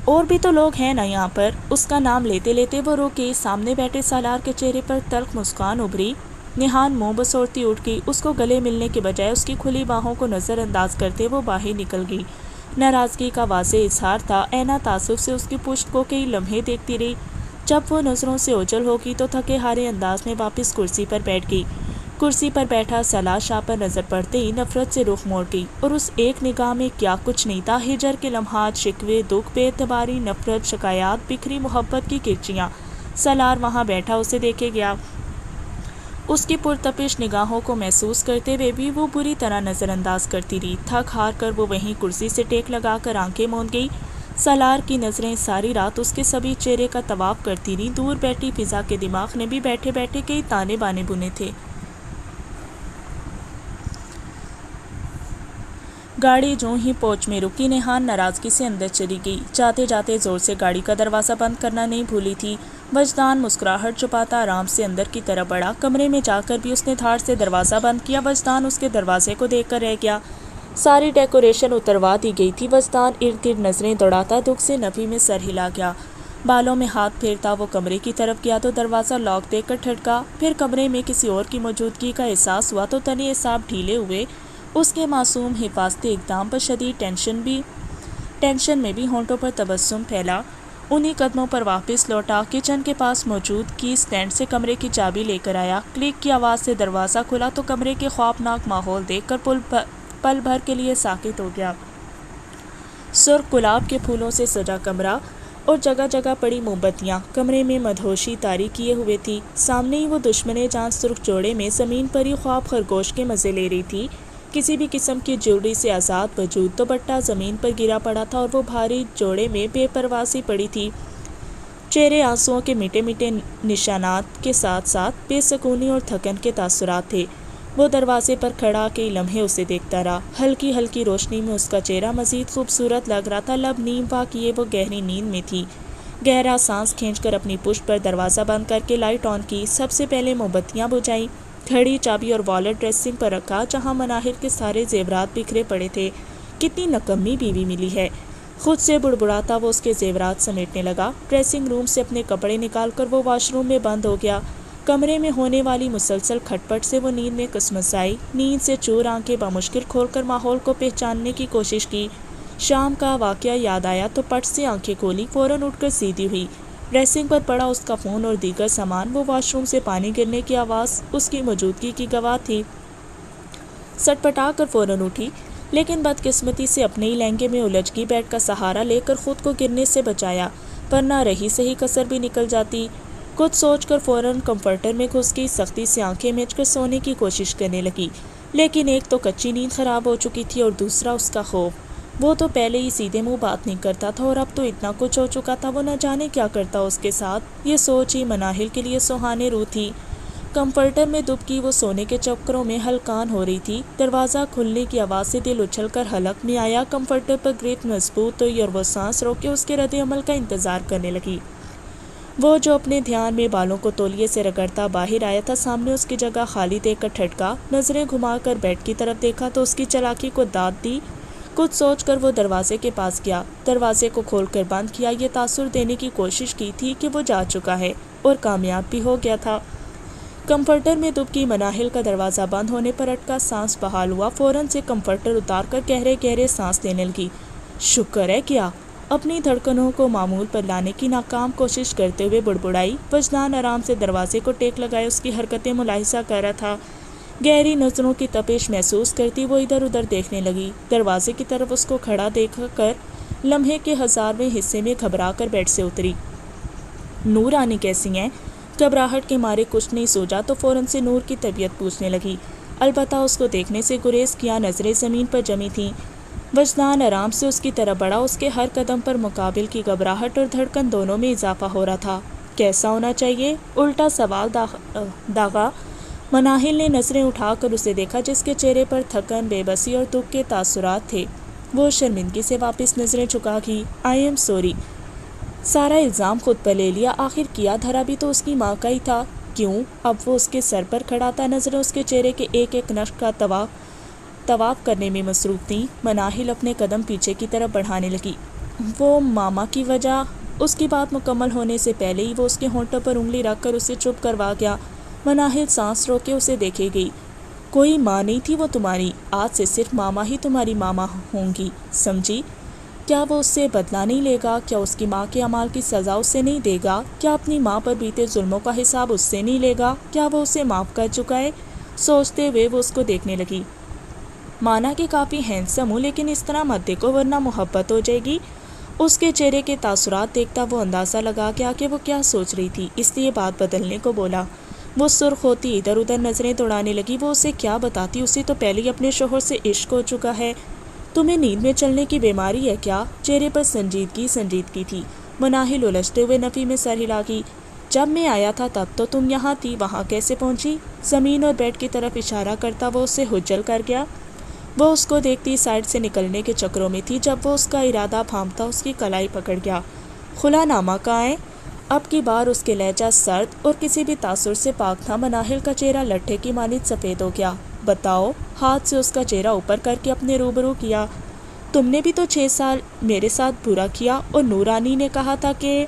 اور بھی تو لوگ ہیں نا یہاں پر۔ اس کا نام لیتے لیتے وہ رکی، سامنے بیٹھے سالار کے چہرے پر تلخ مسکان ابھری۔ نیہان منہ بسوڑتی اٹھ گئی، اس کو گلے ملنے کے بجائے اس کی کھلی باہوں کو نظر انداز کرتے وہ باہر نکل گئی۔ ناراضگی کا واضح اظہار تھا۔ اینا تعصب سے اس کی پشت کو کئی لمحے دیکھتی رہی۔ جب وہ نظروں سے اوجھل ہو گئی تو تھکے ہارے انداز میں واپس کرسی پر بیٹھ گئی۔ کرسی پر بیٹھا سالار شاہ پر نظر پڑتے ہی نفرت سے رخ موڑ گئی، اور اس ایک نگاہ میں کیا کچھ نہیں تھا، ہجر کے لمحات، شکوے، دکھ، بے اعتباری، نفرت، شکایات، بکھری محبت کی کرچیاں۔ سالار وہاں بیٹھا اسے دیکھے گیا۔ اس کی پرتپش نگاہوں کو محسوس کرتے ہوئے بھی وہ بری طرح نظر انداز کرتی رہی۔ تھک ہار کر وہ وہیں کرسی سے ٹیک لگا کر آنکھیں موند گئی۔ سالار کی نظریں ساری رات اس کے سبھی چہرے کا طواف کرتی رہیں۔ دور بیٹھی فضا کے دماغ نے بھی بیٹھے بیٹھے کئی تانے بانے بنے تھے۔ گاڑی جوں ہی پوچھ میں رکی، نیہان ناراضگی سے اندر چلی گئی، جاتے جاتے زور سے گاڑی کا دروازہ بند کرنا نہیں بھولی تھی۔ وجدان مسکراہٹ چھپاتا آرام سے اندر کی طرف بڑھا۔ کمرے میں جا کر بھی اس نے دھاڑ سے دروازہ بند کیا۔ وجدان اس کے دروازے کو دیکھ کر رہ گیا۔ ساری ڈیکوریشن اتروا دی گئی تھی۔ وجدان ارد گرد نظریں دوڑاتا دکھ سے نفی میں سر ہلا گیا۔ بالوں میں ہاتھ پھیرتا وہ کمرے کی طرف گیا تو دروازہ لاک دیکھ کر ٹھٹکا۔ پھر کمرے میں کسی اور کی موجودگی کا احساس ہوا تو تنے اعصاب ڈھیلے ہوئے۔ اس کے معصوم حفاظتی اقدام پر شدید ٹینشن میں بھی ہونٹوں پر تبسم پھیلا۔ انہی قدموں پر واپس لوٹا، کچن کے پاس موجود کی اسٹینڈ سے کمرے کی چابی لے کر آیا۔ کلک کی آواز سے دروازہ کھلا تو کمرے کے خوفناک ماحول دیکھ کر پل بھر کے لیے ساکت ہو گیا۔ سرخ گلاب کے پھولوں سے سجا کمرہ اور جگہ جگہ پڑی موم بتیاں، کمرے میں مدہوشی طاری کیے ہوئے تھی۔ سامنے ہی وہ دشمنے جان سرخ جوڑے میں زمین پر ہی خواب خرگوش کے مزے لے رہی تھی۔ کسی بھی قسم کی جیولری سے آزاد وجود، دوپٹہ زمین پر گرا پڑا تھا اور وہ بھاری جوڑے میں بے پرواسی پڑی تھی۔ چہرے آنسوؤں کے میٹھے میٹھے نشانات کے ساتھ ساتھ بے سکونی اور تھکن کے تاثرات تھے۔ وہ دروازے پر کھڑا کئی لمحے اسے دیکھتا رہا۔ ہلکی ہلکی روشنی میں اس کا چہرہ مزید خوبصورت لگ رہا تھا۔ لب نیم وا کیے وہ گہری نیند میں تھی۔ گہرا سانس کھینچ کر اپنی پشت پر دروازہ بند کر کے لائٹ آن کی۔ سب سے پہلے موم بتیاں بجھائیں۔ گھڑی، چابی اور والیٹ ڈریسنگ پر رکھا جہاں مناہر کے سارے زیورات بکھرے پڑے تھے۔ کتنی نکمی بیوی ملی ہے، خود سے بڑبڑاتا وہ اس کے زیورات سمیٹنے لگا۔ ڈریسنگ روم سے اپنے کپڑے نکال کر وہ واش روم میں بند ہو گیا۔ کمرے میں ہونے والی مسلسل کھٹپٹ سے وہ نیند میں کسمسائی، نیند سے چور آنکھیں بمشکل کھول کر ماحول کو پہچاننے کی کوشش کی۔ شام کا واقعہ یاد آیا تو پٹ سے آنکھیں کھولی، فوراً اٹھ کر سیدھی ہوئی۔ ڈریسنگ پر پڑا اس کا فون اور دیگر سامان، وہ واش روم سے پانی گرنے کی آواز اس کی موجودگی کی گواہ تھی۔ سٹپٹا کر فوراً اٹھی، لیکن بدقسمتی سے اپنے ہی لہنگے میں الجھ گئی، بیڈ کا سہارا لے کر خود کو گرنے سے بچایا، ورنہ رہی صحیح کسر بھی نکل جاتی۔ کچھ سوچ کر فوراً کمفرٹر میں گھس گئی، سختی سے آنکھیں میچ کر سونے کی کوشش کرنے لگی، لیکن ایک تو کچی نیند خراب ہو چکی تھی اور دوسرا اس کا خوف۔ وہ تو پہلے ہی سیدھے منہ بات نہیں کرتا تھا اور اب تو اتنا کچھ ہو چکا تھا، وہ نہ جانے کیا کرتا اس کے ساتھ۔ یہ سوچ ہی مناہل کے لیے سہانے روح تھی۔ کمفرٹر میں دبکی وہ سونے کے چکروں میں ہلکان ہو رہی تھی۔ دروازہ کھلنے کی آواز سے دل اچھل کر حلق میں آیا، کمفرٹر پر گرپ مضبوط ہوئی اور وہ سانس روک کے اس کے رد عمل کا انتظار کرنے لگی۔ وہ جو اپنے دھیان میں بالوں کو تولیے سے رگڑتا باہر آیا تھا، سامنے اس کی جگہ خالی دیکھ کر ٹھٹکا، نظریں گھما کر بیڈ کی طرف دیکھا تو اس کی چالاکی کو داد دی۔ کچھ سوچ کر وہ دروازے کے پاس گیا، دروازے کو کھول کر بند کیا۔ یہ تاثر دینے کی کوشش کی تھی کہ وہ جا چکا ہے اور کامیاب بھی ہو گیا تھا۔ کمفرٹر میں دبکی مناہل کا دروازہ بند ہونے پر اٹکا سانس بحال ہوا، فوراً سے کمفرٹر اتار کر گہرے گہرے سانس لینے لگی۔ شکر ہے کیا؟ اپنی دھڑکنوں کو معمول پر لانے کی ناکام کوشش کرتے ہوئے بڑبڑائی۔ وجدان آرام سے دروازے کو ٹیک لگائے اس کی حرکتیں ملاحظہ کر رہا تھا۔ گہری نظروں کی تپش محسوس کرتی وہ ادھر ادھر دیکھنے لگی۔ دروازے کی طرف اس کو کھڑا دیکھ کر لمحے کے 1000ویں حصے میں گھبرا کر بیڈ سے اتری۔ نور رانی کیسی ہیں؟ گھبراہٹ کے مارے کچھ نہیں سوچا تو فوراً سے نور کی طبیعت پوچھنے لگی، البتہ اس کو دیکھنے سے گریز کیا، نظریں زمین پر جمی تھیں۔ وجدان آرام سے اس کی طرف بڑھا، اس کے ہر قدم پر مقابل کی گھبراہٹ اور دھڑکن دونوں میں اضافہ ہو رہا تھا۔ کیسا ہونا چاہیے؟ الٹا سوال داغا۔ مناہل نے نظریں اٹھا کر اسے دیکھا، جس کے چہرے پر تھکن، بے بسی اور دکھ کے تاثرات تھے۔ وہ شرمندگی سے واپس نظریں جھکا گئی۔ I am sorry. سارا الزام خود پر لے لیا، آخر کیا دھرا بھی تو اس کی ماں کا ہی تھا۔ کیوں؟ اب وہ اس کے سر پر کھڑا تھا، نظریں اس کے چہرے کے ایک ایک نقش کا طواف کرنے میں مصروف تھیں۔ مناہل اپنے قدم پیچھے کی طرف بڑھانے لگی۔ وہ ماما کی وجہ؟ اس کی بات مکمل ہونے سے پہلے ہی وہ اس کے ہونٹوں پر انگلی رکھ کر اسے چپ کروا گیا۔ مناہل سانس روک کے اسے دیکھے گئی۔ کوئی ماں نہیں تھی وہ تمہاری، آج سے صرف ماما ہی تمہاری ماما ہوں گی، سمجھی؟ کیا وہ اس سے بدلہ نہیں لے گا؟ کیا اس کی ماں کے اعمال کی سزا اس سے نہیں دے گا؟ کیا اپنی ماں پر بیتے ظلموں کا حساب اس سے نہیں لے گا؟ کیا وہ اسے معاف کر چکا ہے؟ سوچتے ہوئے وہ اس کو دیکھنے لگی۔ مانا کہ کافی ہینڈسم ہوں، لیکن اس طرح مت دیکھو ورنہ محبت ہو جائے گی۔ اس کے چہرے کے تاثرات دیکھتا وہ اندازہ لگا گیا کہ وہ کیا سوچ رہی تھی، اس لیے بات بدلنے کو بولا۔ وہ سرخ ہوتی ادھر ادھر نظریں دوڑانے لگی۔ وہ اسے کیا بتاتی، اسے تو پہلے ہی اپنے شوہر سے عشق ہو چکا ہے۔ تمہیں نیند میں چلنے کی بیماری ہے کیا؟ چہرے پر سنجیدگی تھی۔ مناہل الجھتے ہوئے نفی میں سر ہلا گئی۔ جب میں آیا تھا تب تو تم یہاں تھی، وہاں کیسے پہنچی؟ زمین اور بیڈ کی طرف اشارہ کرتا وہ اسے ہجل کر گیا۔ وہ اس کو دیکھتی سائڈ سے نکلنے کے چکروں میں تھی، جب وہ اس کا ارادہ پھامتا اس کی کلائی پکڑ گیا۔ خلا نامہ کہاں ہے؟ اب کی بار اس کے لہجہ سرد اور کسی بھی تاثر سے پاک تھا۔ مناہل کا چہرہ لٹھے کی مانند سفید ہو گیا۔ بتاؤ۔ ہاتھ سے اس کا چہرہ اوپر کر کے اپنے روبرو کیا۔ تم نے بھی تو 6 سال میرے ساتھ برا کیا، اور نورانی نے کہا تھا کہ…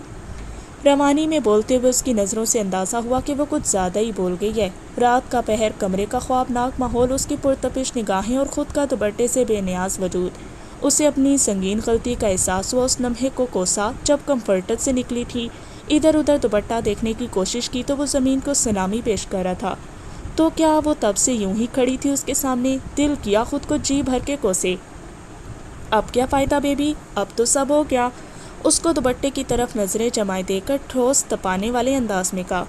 روانی میں بولتے ہوئے اس کی نظروں سے اندازہ ہوا کہ وہ کچھ زیادہ ہی بول گئی ہے۔ رات کا پہر، کمرے کا خوابناک ماحول، اس کی پرتپش نگاہیں اور خود کا دوپٹے سے بے نیاز وجود، اسے اپنی سنگین غلطی کا احساس ہوا۔ اس لمحے کو کوسا جب کمفرٹر سے نکلی تھی، ادھر ادھر دوپٹہ دیکھنے کی کوشش کی تو وہ زمین کو سلامی پیش کر رہا تھا۔ تو کیا وہ تب سے یوں ہی کھڑی تھی اس کے سامنے؟ دل کیا خود کو جی بھر کے کوسے۔ اب کیا فائدہ بیبی، اب تو سب ہو گیا۔ اس کو دوپٹے کی طرف نظریں جمائے دے کر ٹھوس تپانے والے انداز میں کہا۔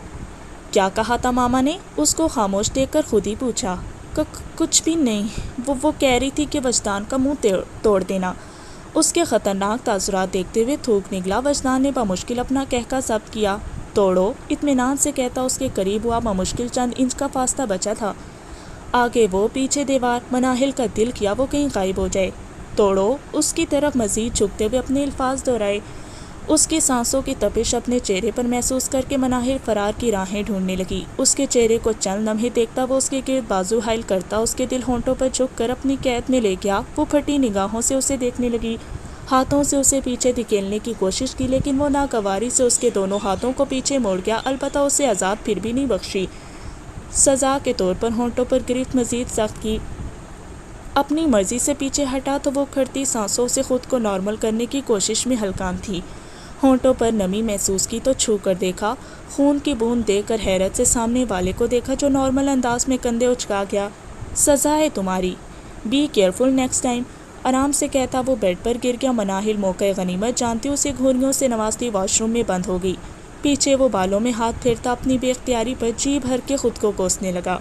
کیا کہا تھا ماما نے؟ اس کو خاموش دیکھ کر خود ہی پوچھا۔ کچھ بھی نہیں، وہ کہہ رہی تھی کہ وجدان کا منہ توڑ دینا۔ اس کے خطرناک تاثرات دیکھتے ہوئے تھوک نکلا۔ وجدان نے بمشکل اپنا کہکا ضبط کیا۔ توڑو، اطمینان سے کہتا اس کے قریب ہوا۔ بمشکل چند انچ کا فاصلہ بچا تھا، آگے وہ پیچھے دیوار۔ مناہل کا دل کیا وہ کہیں غائب ہو جائے۔ توڑو، اس کی طرف مزید جھکتے ہوئے اپنے الفاظ دہرائے۔ اس کی سانسوں کی تپش اپنے چہرے پر محسوس کر کے مناہل فرار کی راہیں ڈھونڈنے لگی۔ اس کے چہرے کو چند لمحے دیکھتا وہ اس کے گرد بازو حائل کرتا، اس کے دل ہونٹوں پر جھک کر اپنی قید میں لے گیا۔ وہ پھٹی نگاہوں سے اسے دیکھنے لگی۔ ہاتھوں سے اسے پیچھے دھکیلنے کی کوشش کی، لیکن وہ ناگواری سے اس کے دونوں ہاتھوں کو پیچھے موڑ گیا، البتہ اسے آزاد پھر بھی نہیں بخشی۔ سزا کے طور پر ہونٹوں پر گرفت مزید سخت کی۔ اپنی مرضی سے پیچھے ہٹا تو وہ کھڑتی سانسوں سے خود کو نارمل کرنے کی کوشش میں ہلکان تھی۔ ہونٹوں پر نمی محسوس کی تو چھو کر دیکھا، خون کی بوند دیکھ کر حیرت سے سامنے والے کو دیکھا جو نارمل انداز میں کندھے اچکا گیا۔ سزا ہے تمہاری، بی کیئرفل نیکسٹ ٹائم، آرام سے کہتا وہ بیڈ پر گر گیا۔ مناہل موقع غنیمت جانتی اسے گھوریوں سے نوازتی واش روم میں بند ہو گئی۔ پیچھے وہ بالوں میں ہاتھ پھیرتا اپنی بے اختیاری پر جی بھر کے خود کو کوسنے لگا۔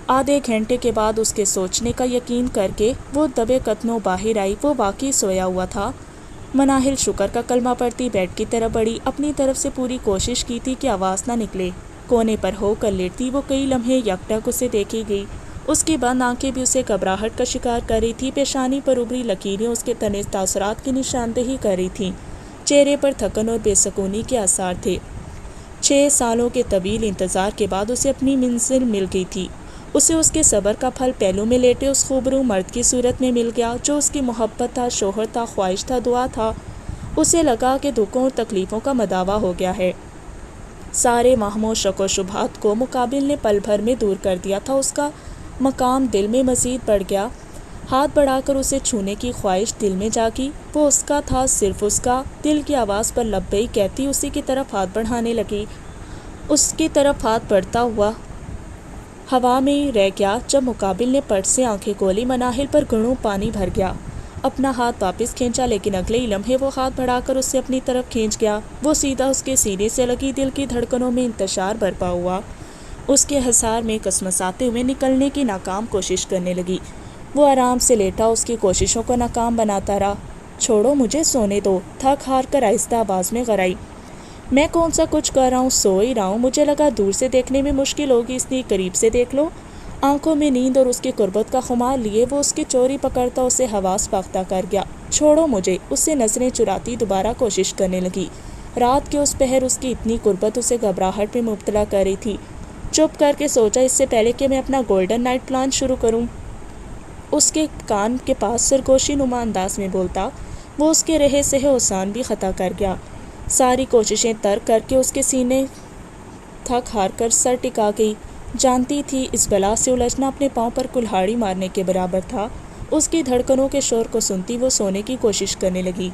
آدھے گھنٹے کے بعد اس کے سوچنے کا یقین کر کے وہ دبے قدموں باہر آئی۔ وہ واقعی سویا ہوا تھا۔ مناہل شکر کا کلمہ پڑھتی بیڈ کی طرف بڑھی، اپنی طرف سے پوری کوشش کی تھی کہ آواز نہ نکلے۔ کونے پر ہو کر لیٹتی وہ کئی لمحے یکٹک اسے دیکھی گئی۔ اس کی بند آنکھیں بھی اسے گھبراہٹ کا شکار کر رہی تھی۔ پیشانی پر ابھری لکیریں اس کے تنز تاثرات کی نشاندہی کر رہی تھیں۔ چہرے پر تھکن اور بے سکونی کے آثار تھے۔ 6 سالوں کے طویل انتظار کے بعد اسے اپنی منزل مل گئی تھی۔ اسے اس کے صبر کا پھل پہلو میں لیٹے اس خوبرو مرد کی صورت میں مل گیا جو اس کی محبت تھا، شوہر تھا، خواہش تھا، دعا تھا۔ اسے لگا کہ دکھوں اور تکلیفوں کا مداوع ہو گیا ہے۔ سارے وہم و شک و شبہات کو مقابل نے پل بھر میں دور کر دیا تھا۔ اس کا مقام دل میں مزید بڑھ گیا۔ ہاتھ بڑھا کر اسے چھونے کی خواہش دل میں جاگی۔ وہ اس کا تھا، صرف اس کا۔ دل کی آواز پر لبیک کہتی اسی کی طرف ہاتھ بڑھانے لگی۔ اس کی طرف ہاتھ بڑھتا ہوا ہوا میں ہی رہ گیا جب مقابل نے پٹ سے آنکھیں کھولی۔ مناہل پر گھڑوں پانی بھر گیا۔ اپنا ہاتھ واپس کھینچا، لیکن اگلے ہی لمحے وہ ہاتھ بڑھا کر اسے اپنی طرف کھینچ گیا۔ وہ سیدھا اس کے سینے سے لگی دل کی دھڑکنوں میں انتشار برپا ہوا۔ اس کے حصار میں کسمساتے ہوئے نکلنے کی ناکام کوشش کرنے لگی۔ وہ آرام سے لیٹا، اس کی کوششوں کو ناکام بناتا رہا۔ چھوڑو مجھے سونے دو، تھک ہار کر آہستہ آواز میں غرائی۔ میں کون سا کچھ کر رہا ہوں، سو ہی رہا ہوں۔ مجھے لگا دور سے دیکھنے میں مشکل ہوگی، اس لیے قریب سے دیکھ لو۔ آنکھوں میں نیند اور اس کی قربت کا خمار لیے وہ اس کی چوری پکڑتا اسے حواس باختہ کر گیا۔ چھوڑو مجھے، اس سے نظریں چراتی دوبارہ کوشش کرنے لگی۔ رات کے اس پہر اس کی اتنی قربت اسے گھبراہٹ میں مبتلا کر رہی تھی۔ چپ کر کے سوچا اس سے پہلے کہ میں اپنا گولڈن نائٹ پلان شروع کروں، اس کے کان کے پاس سرگوشی نما انداز میں بولتا۔ وہ اس کے رہے سہے اوسان بھی خطا کر گیا۔ ساری کوششیں ترک کر کے اس کے سینے تھک ہار کر سر ٹکا گئی۔ جانتی تھی اس بلا سے الجھنا اپنے پاؤں پر کلہاڑی مارنے کے برابر تھا۔ اس کی دھڑکنوں کے شور کو سنتی وہ سونے کی کوشش کرنے لگی۔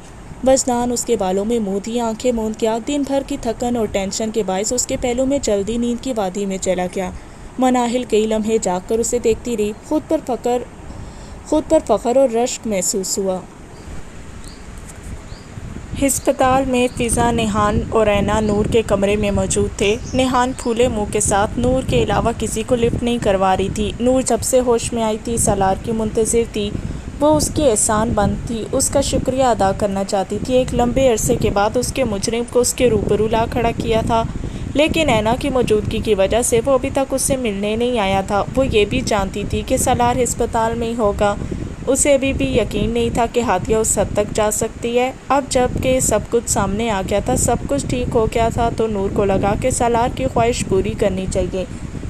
وجدان اس کے بالوں میں منہ دیے آنکھیں موند گیا۔ دن بھر کی تھکن اور ٹینشن کے باعث اس کے پہلو میں جلدی نیند کی وادی میں چلا گیا۔ مناہل کئی لمحے جاگ کر اسے دیکھتی رہی۔ خود پر فخر اور رشک محسوس ہوا۔ ہسپتال میں فضا، نیہان اور اینا نور کے کمرے میں موجود تھے۔ نیہان پھولے منہ کے ساتھ نور کے علاوہ کسی کو لفٹ نہیں کروا رہی تھی۔ نور جب سے ہوش میں آئی تھی سالار کی منتظر تھی۔ وہ اس کی احسان بند تھی، اس کا شکریہ ادا کرنا چاہتی تھی۔ ایک لمبے عرصے کے بعد اس کے مجرم کو اس کے روبرو لا کھڑا کیا تھا، لیکن اینا کی موجودگی کی وجہ سے وہ ابھی تک اس سے ملنے نہیں آیا تھا۔ وہ یہ بھی جانتی تھی کہ سالار ہسپتال میں ہی ہوگا۔ اسے ابھی بھی یقین نہیں تھا کہ ہاتھیہ اس حد تک جا سکتی ہے۔ اب جب کہ سب کچھ سامنے آ گیا تھا، سب کچھ ٹھیک ہو گیا تھا، تو نور کو لگا کہ سالار کی خواہش پوری کرنی چاہیے۔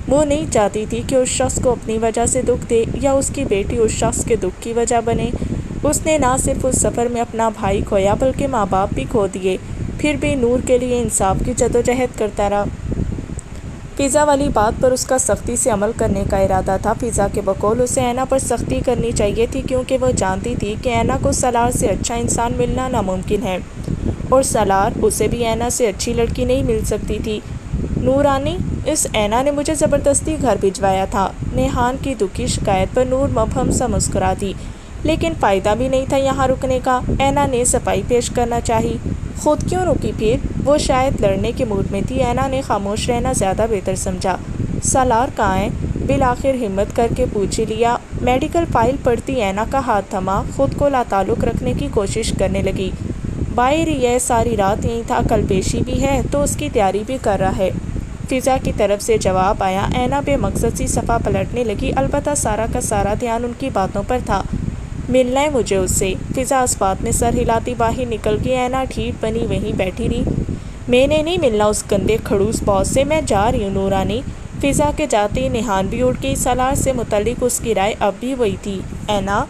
وہ نہیں چاہتی تھی کہ اس شخص کو اپنی وجہ سے دکھ دے یا اس کی بیٹی اس شخص کے دکھ کی وجہ بنے۔ اس نے نہ صرف اس سفر میں اپنا بھائی کھویا بلکہ ماں باپ بھی کھو دیے، پھر بھی نور کے لیے انصاف کی جدوجہد کرتا رہا۔ فضا والی بات پر اس کا سختی سے عمل کرنے کا ارادہ تھا۔ فضا کے بقول اسے اینا پر سختی کرنی چاہیے تھی، کیونکہ وہ جانتی تھی کہ اینا کو سالار سے اچھا انسان ملنا ناممکن ہے، اور سالار اسے بھی اینا سے اچھی لڑکی نہیں مل سکتی تھی۔ نور رانی، اس اینا نے مجھے زبردستی گھر بھجوایا تھا۔ نیہان کی دکھی شکایت پر نور مبہم سا مسکرا دی، لیکن فائدہ بھی نہیں تھا یہاں رکنے کا۔ اینا نے صفائی پیش کرنا چاہی۔ خود کیوں رکی پھر؟ وہ شاید لڑنے کے موڈ میں تھی۔ اینا نے خاموش رہنا زیادہ بہتر سمجھا۔ سالار کہاں ہے؟ بالآخر ہمت کر کے پوچھ ہی لیا۔ میڈیکل فائل پڑھتی اینا کا ہاتھ تھما، خود کو لاتعلق رکھنے کی کوشش کرنے لگی۔ باہر ہی ہے، ساری رات یہیں تھا، کل پیشی بھی ہے تو اس کی تیاری بھی کر رہا ہے۔ فضا کی طرف سے جواب آیا۔ اینا بے مقصد سی صفحہ پلٹنے لگی، البتہ سارا کا سارا دھیان ان کی باتوں پر تھا۔ ملنا ہے مجھے اس سے۔ فضا اس بات میں سر ہلاتی باہر نکل گئی۔ اینا ٹھیٹ بنی وہیں بیٹھی رہی۔ میں نے نہیں ملنا اس گندے کھڑوس باس سے، میں جا رہی ہوں نورانی۔ فضا کے جاتے ہی نیہان بھی اٹھ گئی۔ سالار سے متعلق اس کی رائے اب بھی وہی تھی۔ اینا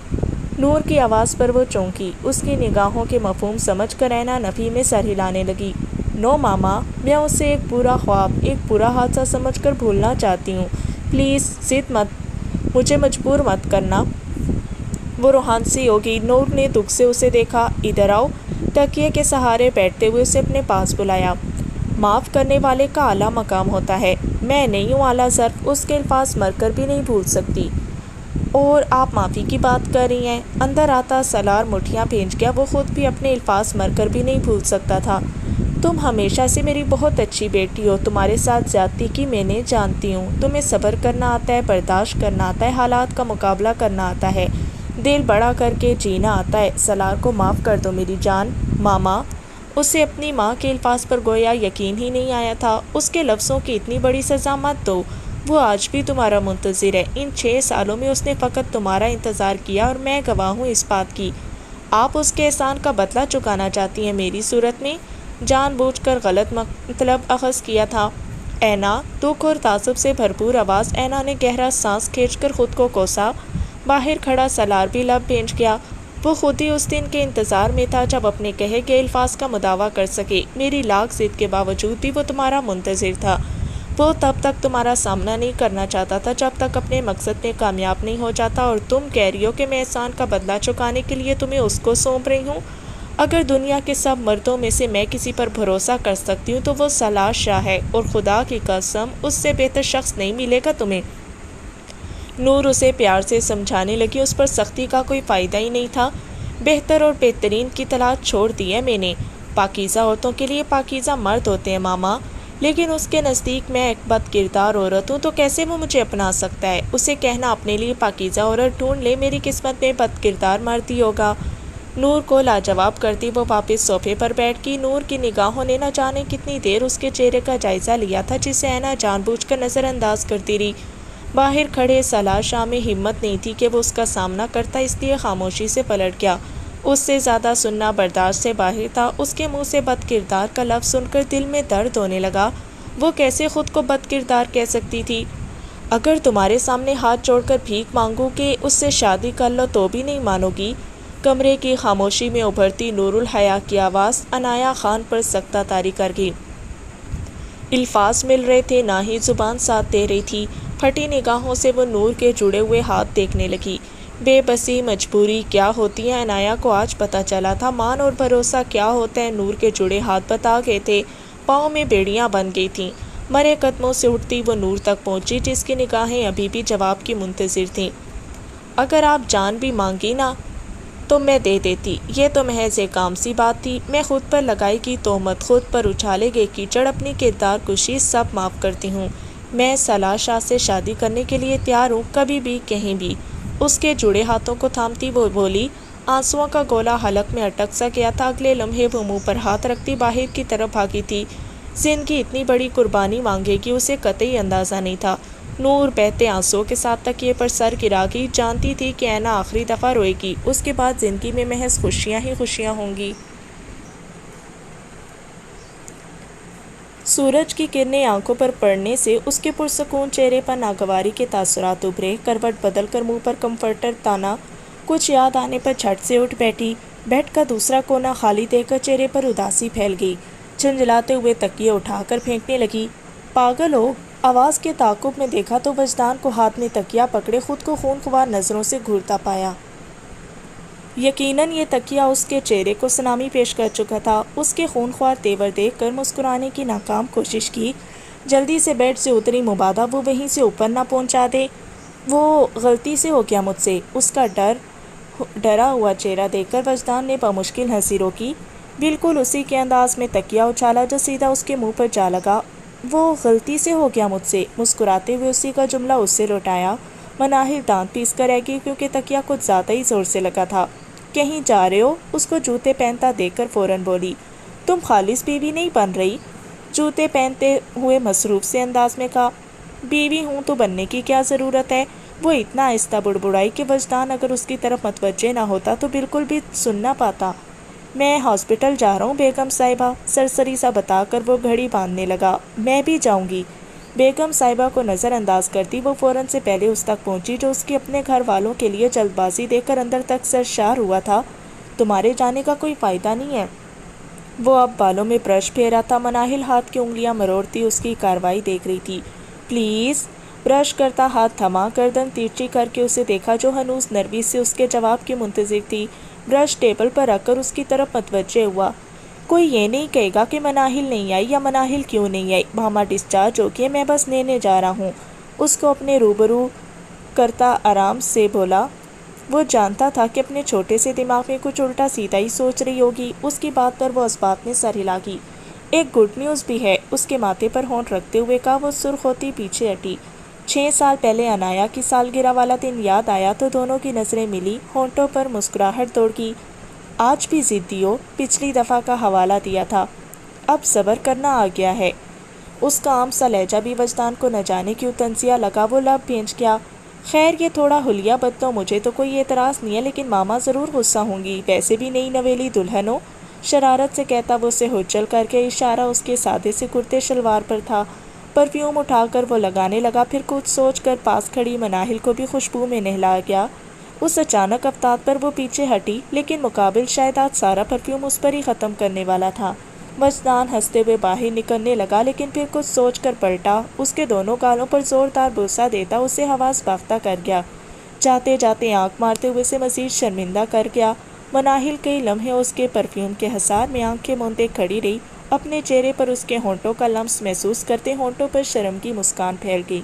نور کی آواز پر وہ چونکی۔ اس کی نگاہوں کے مفہوم سمجھ کر اینا نفی میں سر ہلانے لگی۔ نو ماما، میں اسے ایک برا خواب، ایک برا حادثہ سمجھ کر بھولنا چاہتی ہوں۔ پلیز ضد مت، مجھے مجبور مت کرنا۔ وہ روحان سی ہوگی۔ نور نے دکھ سے اسے دیکھا۔ ادھر آؤ۔ تکیے کے سہارے بیٹھتے ہوئے اسے اپنے پاس بلایا۔ معاف کرنے والے کا اعلیٰ مقام ہوتا ہے۔ میں نہیں ہوں اعلیٰ ظرف، اس کے الفاظ مر کر بھی نہیں بھول سکتی۔ اور آپ معافی کی بات کر رہی ہیں؟ اندر آتا سالار مٹھیاں بھیج گیا۔ وہ خود بھی اپنے الفاظ مر کر بھی نہیں بھول سکتا تھا۔ تم ہمیشہ سے میری بہت اچھی بیٹی ہو۔ تمہارے ساتھ زیادتی کی میں نے جانتی ہوں۔ تمہیں صبر کرنا آتا ہے، برداشت کرنا آتا ہے، حالات کا مقابلہ کرنا آتا ہے، دل بڑا کر کے جینا آتا ہے۔ سالار کو معاف کر دو میری جان۔ ماما، اسے اپنی ماں کے الفاظ پر گویا یقین ہی نہیں آیا تھا۔ اس کے لفظوں کی اتنی بڑی سزا مت دو۔ وہ آج بھی تمہارا منتظر ہے۔ ان 6 سالوں میں اس نے فقط تمہارا انتظار کیا اور میں گواہ ہوں اس بات کی۔ آپ اس کے احسان کا بدلہ چکانا چاہتی ہیں میری صورت میں؟ جان بوجھ کر غلط مطلب اخذ کیا تھا۔ اینا، دکھ اور تعصب سے بھرپور آواز۔ اینا نے گہرا سانس کھینچ کر خود کو کوسا۔ باہر کھڑا سالار بھی لب بھیج گیا۔ وہ خود ہی اس دن کے انتظار میں تھا جب اپنے کہے گئے الفاظ کا مداوع کر سکے۔ میری لاکھ ضد کے باوجود بھی وہ تمہارا منتظر تھا۔ وہ تب تک تمہارا سامنا نہیں کرنا چاہتا تھا جب تک اپنے مقصد میں کامیاب نہیں ہو جاتا، اور تم کہہ رہی ہو کہ میں احسان کا بدلہ چکانے کے لیے تمہیں اس کو سونپ رہی ہوں۔ اگر دنیا کے سب مردوں میں سے میں کسی پر بھروسہ کر سکتی ہوں تو وہ سالار شاہ ہے، اور خدا کی قسم اس سے بہتر شخص نہیں ملے گا تمہیں۔ نور اسے پیار سے سمجھانے لگی۔ اس پر سختی کا کوئی فائدہ ہی نہیں تھا۔ بہتر اور بہترین کی تلاش چھوڑ دی ہے میں نے۔ پاکیزہ عورتوں کے لیے پاکیزہ مرد ہوتے ہیں ماما، لیکن اس کے نزدیک میں ایک بد کردار عورت ہوں، تو کیسے وہ مجھے اپنا سکتا ہے؟ اسے کہنا اپنے لیے پاکیزہ عورت ڈھونڈ لے، میری قسمت میں بد کردار مرد ہی ہوگا۔ نور کو لاجواب کرتی وہ واپس صوفے پر بیٹھ گئی۔ نور کی نگاہوں نے نہ جانے کتنی دیر اس کے چہرے کا جائزہ لیا تھا، جسے اینا جان بوجھ کر نظر انداز کرتی رہی۔ باہر کھڑے سالار شاہ میں ہمت نہیں تھی کہ وہ اس کا سامنا کرتا، اس لیے خاموشی سے پلٹ گیا۔ اس سے زیادہ سننا برداشت سے باہر تھا۔ اس کے منہ سے بد کردار کا لفظ سن کر دل میں درد ہونے لگا۔ وہ کیسے خود کو بد کردار کہہ سکتی تھی؟ اگر تمہارے سامنے ہاتھ جوڑ کر بھیک مانگوں کہ اس سے شادی کر لو تو بھی نہیں مانو گی؟ کمرے کی خاموشی میں ابھرتی نور الحیا کی آواز عنایہ خان پر سختہ طاری کر گئی۔ الفاظ مل رہے تھے، نہ ہی زبان ساتھ دے رہی تھی۔ پھٹی نگاہوں سے وہ نور کے جڑے ہوئے ہاتھ دیکھنے لگی۔ بے بسی، مجبوری کیا ہوتی ہے عنایہ کو آج پتہ چلا تھا۔ مان اور بھروسہ کیا ہوتا ہے نور کے جڑے ہاتھ بتا گئے تھے۔ پاؤں میں بیڑیاں بن گئی تھیں۔ مرے قدموں سے اٹھتی وہ نور تک پہنچی، جس کی نگاہیں ابھی بھی جواب کی منتظر تھیں۔ اگر آپ جان بھی مانگی نا تو میں دے دیتی۔ یہ تو محض ایک عام سی بات تھی۔ میں خود پر لگائی گئی تہمت، خود پر اچھالے گئے کیچڑ، اپنی کردار کشی سب معاف کرتی ہوں۔ میں سالار شاہ سے شادی کرنے کے لیے تیار ہوں، کبھی بھی، کہیں بھی۔ اس کے جڑے ہاتھوں کو تھامتی وہ بولی۔ آنسوؤں کا گولا حلق میں اٹک سا گیا تھا۔ اگلے لمحے وہ منہ پر ہاتھ رکھتی باہر کی طرف بھاگی تھی۔ زندگی اتنی بڑی قربانی مانگے گی اسے قطعی اندازہ نہیں تھا۔ نور بہتے آنسوؤں کے ساتھ تکیے پر سر گرا گئی۔ جانتی تھی کہ اینا آخری دفعہ روئے گی، اس کے بعد زندگی میں محض خوشیاں ہی خوشیاں ہوں گی۔ سورج کی کرنیں آنکھوں پر پڑنے سے اس کے پرسکون چہرے پر ناگواری کے تاثرات ابھرے۔ کروٹ بدل کر منہ پر کمفرٹر تانا، کچھ یاد آنے پر جھٹ سے اٹھ بیٹھی۔ بیڈ کا دوسرا کونا خالی دیکھ کر چہرے پر اداسی پھیل گئی۔ جھنجھلاتے ہوئے تکیے اٹھا کر پھینکنے لگی۔ پاگل ہو؟ آواز کے تعاقب میں دیکھا تو وجدان کو ہاتھ میں تکیہ پکڑے خود کو خونخوار نظروں سے گھورتا پایا۔ یقیناً یہ تکیہ اس کے چہرے کو سلامی پیش کر چکا تھا۔ اس کے خونخوار تیور دیکھ کر مسکرانے کی ناکام کوشش کی۔ جلدی سے بیڈ سے اتری، مبادا وہ وہیں سے اوپر نہ پہنچا دے۔ وہ غلطی سے ہو گیا مجھ سے۔ اس کا ڈرا ہوا چہرہ دیکھ کر وجدان نے بمشکل ہنسی روکی۔ بالکل اسی کے انداز میں تکیہ اچھالا جو سیدھا اس کے منہ پر جا لگا۔ وہ غلطی سے ہو گیا مجھ سے۔ مسکراتے ہوئے اسی کا جملہ اس سے لوٹایا۔ مناہر دانت پیس کر رہ گئی کیونکہ تکیہ کچھ زیادہ ہی زور سے لگا تھا۔ کہیں جا رہے ہو؟ اس کو جوتے پہنتا دیکھ کر فوراً بولی۔ تم خالص بیوی نہیں بن رہی؟ جوتے پہنتے ہوئے مصروف سے انداز میں کہا۔ بیوی ہوں تو بننے کی کیا ضرورت ہے؟ وہ اتنا آہستہ بڑبڑائی کہ وجدان اگر اس کی طرف متوجہ نہ ہوتا تو بالکل بھی سن نہ پاتا۔ میں ہاسپٹل جا رہا ہوں بیگم صاحبہ، سرسری سا بتا کر وہ گھڑی باندھنے لگا۔ میں بھی جاؤں گی۔ بیگم صاحبہ کو نظر انداز کرتی وہ فوراً سے پہلے اس تک پہنچی جو اس کی اپنے گھر والوں کے لیے جلد بازی دیکھ کر اندر تک سرشار ہوا تھا۔ تمہارے جانے کا کوئی فائدہ نہیں ہے۔ وہ اب بالوں میں برش پھیرا تھا۔ مناہل ہاتھ کی انگلیاں مروڑتی اس کی کارروائی دیکھ رہی تھی۔ پلیز۔ برش کرتا ہاتھ تھما، گردن تیرچی کر کے اسے دیکھا جو ہنوز نروی سے اس کے جواب کی منتظر تھی۔ برش ٹیبل پر رکھ کر اس کی طرف متوجہ ہوا۔ کوئی یہ نہیں کہے گا کہ مناہل نہیں آئی یا مناہل کیوں نہیں آئی۔ ماما ڈسچارج ہو گئی، میں بس لینے جا رہا ہوں۔ اس کو اپنے روبرو کرتا آرام سے بولا۔ وہ جانتا تھا کہ اپنے چھوٹے سے دماغ میں کچھ الٹا سیدھا ہی سوچ رہی ہوگی۔ اس کی بات پر وہ اسباب میں سر ہلا گی۔ ایک گڈ نیوز بھی ہے، اس کے ماتھے پر ہونٹ رکھتے ہوئے کہا۔ وہ سرخ ہوتی پیچھے ہٹی۔ 6 سال پہلے انایا کی سالگرہ والا دن یاد آیا تو دونوں کی نظریں ملی، ہونٹوں پر مسکراہٹ دوڑ گئی۔ آج بھی ضدی ہو، پچھلی دفعہ کا حوالہ دیا تھا، اب صبر کرنا آ گیا ہے۔ اس کا عام سا لہجہ بھی وجدان کو نہ جانے کیوں تنزیہ لگا۔ وہ لب بھینچ گیا۔ خیر یہ تھوڑا حلیہ بدلو، مجھے تو کوئی اعتراض نہیں ہے، لیکن ماما ضرور غصہ ہوں گی، ویسے بھی نئی نویلی دلہن ہو۔ شرارت سے کہتا وہ اسے ہچل کر کے اشارہ اس کے سادے سے کرتے شلوار پر تھا۔ پرفیوم اٹھا کر وہ لگانے لگا، پھر کچھ سوچ کر پاس کھڑی مناہل کو بھی خوشبو میں نہلا گیا۔ اس اچانک افتاد پر وہ پیچھے ہٹی، لیکن مقابل شاید آج سارا پرفیوم اس پر ہی ختم کرنے والا تھا۔ وجدان ہنستے ہوئے باہر نکلنے لگا، لیکن پھر کچھ سوچ کر پلٹا۔ اس کے دونوں گالوں پر زوردار بوسہ دیتا اسے حواس باختہ کر گیا۔ جاتے جاتے آنکھ مارتے ہوئے سے مزید شرمندہ کر گیا۔ مناہل کئی لمحے اس کے پرفیوم کے حصار میں آنکھیں موندے کھڑی رہی، اپنے چہرے پر اس کے ہونٹوں کا لمس محسوس کرتے۔ ہونٹوں پر شرم کی مسکان پھیل گئی۔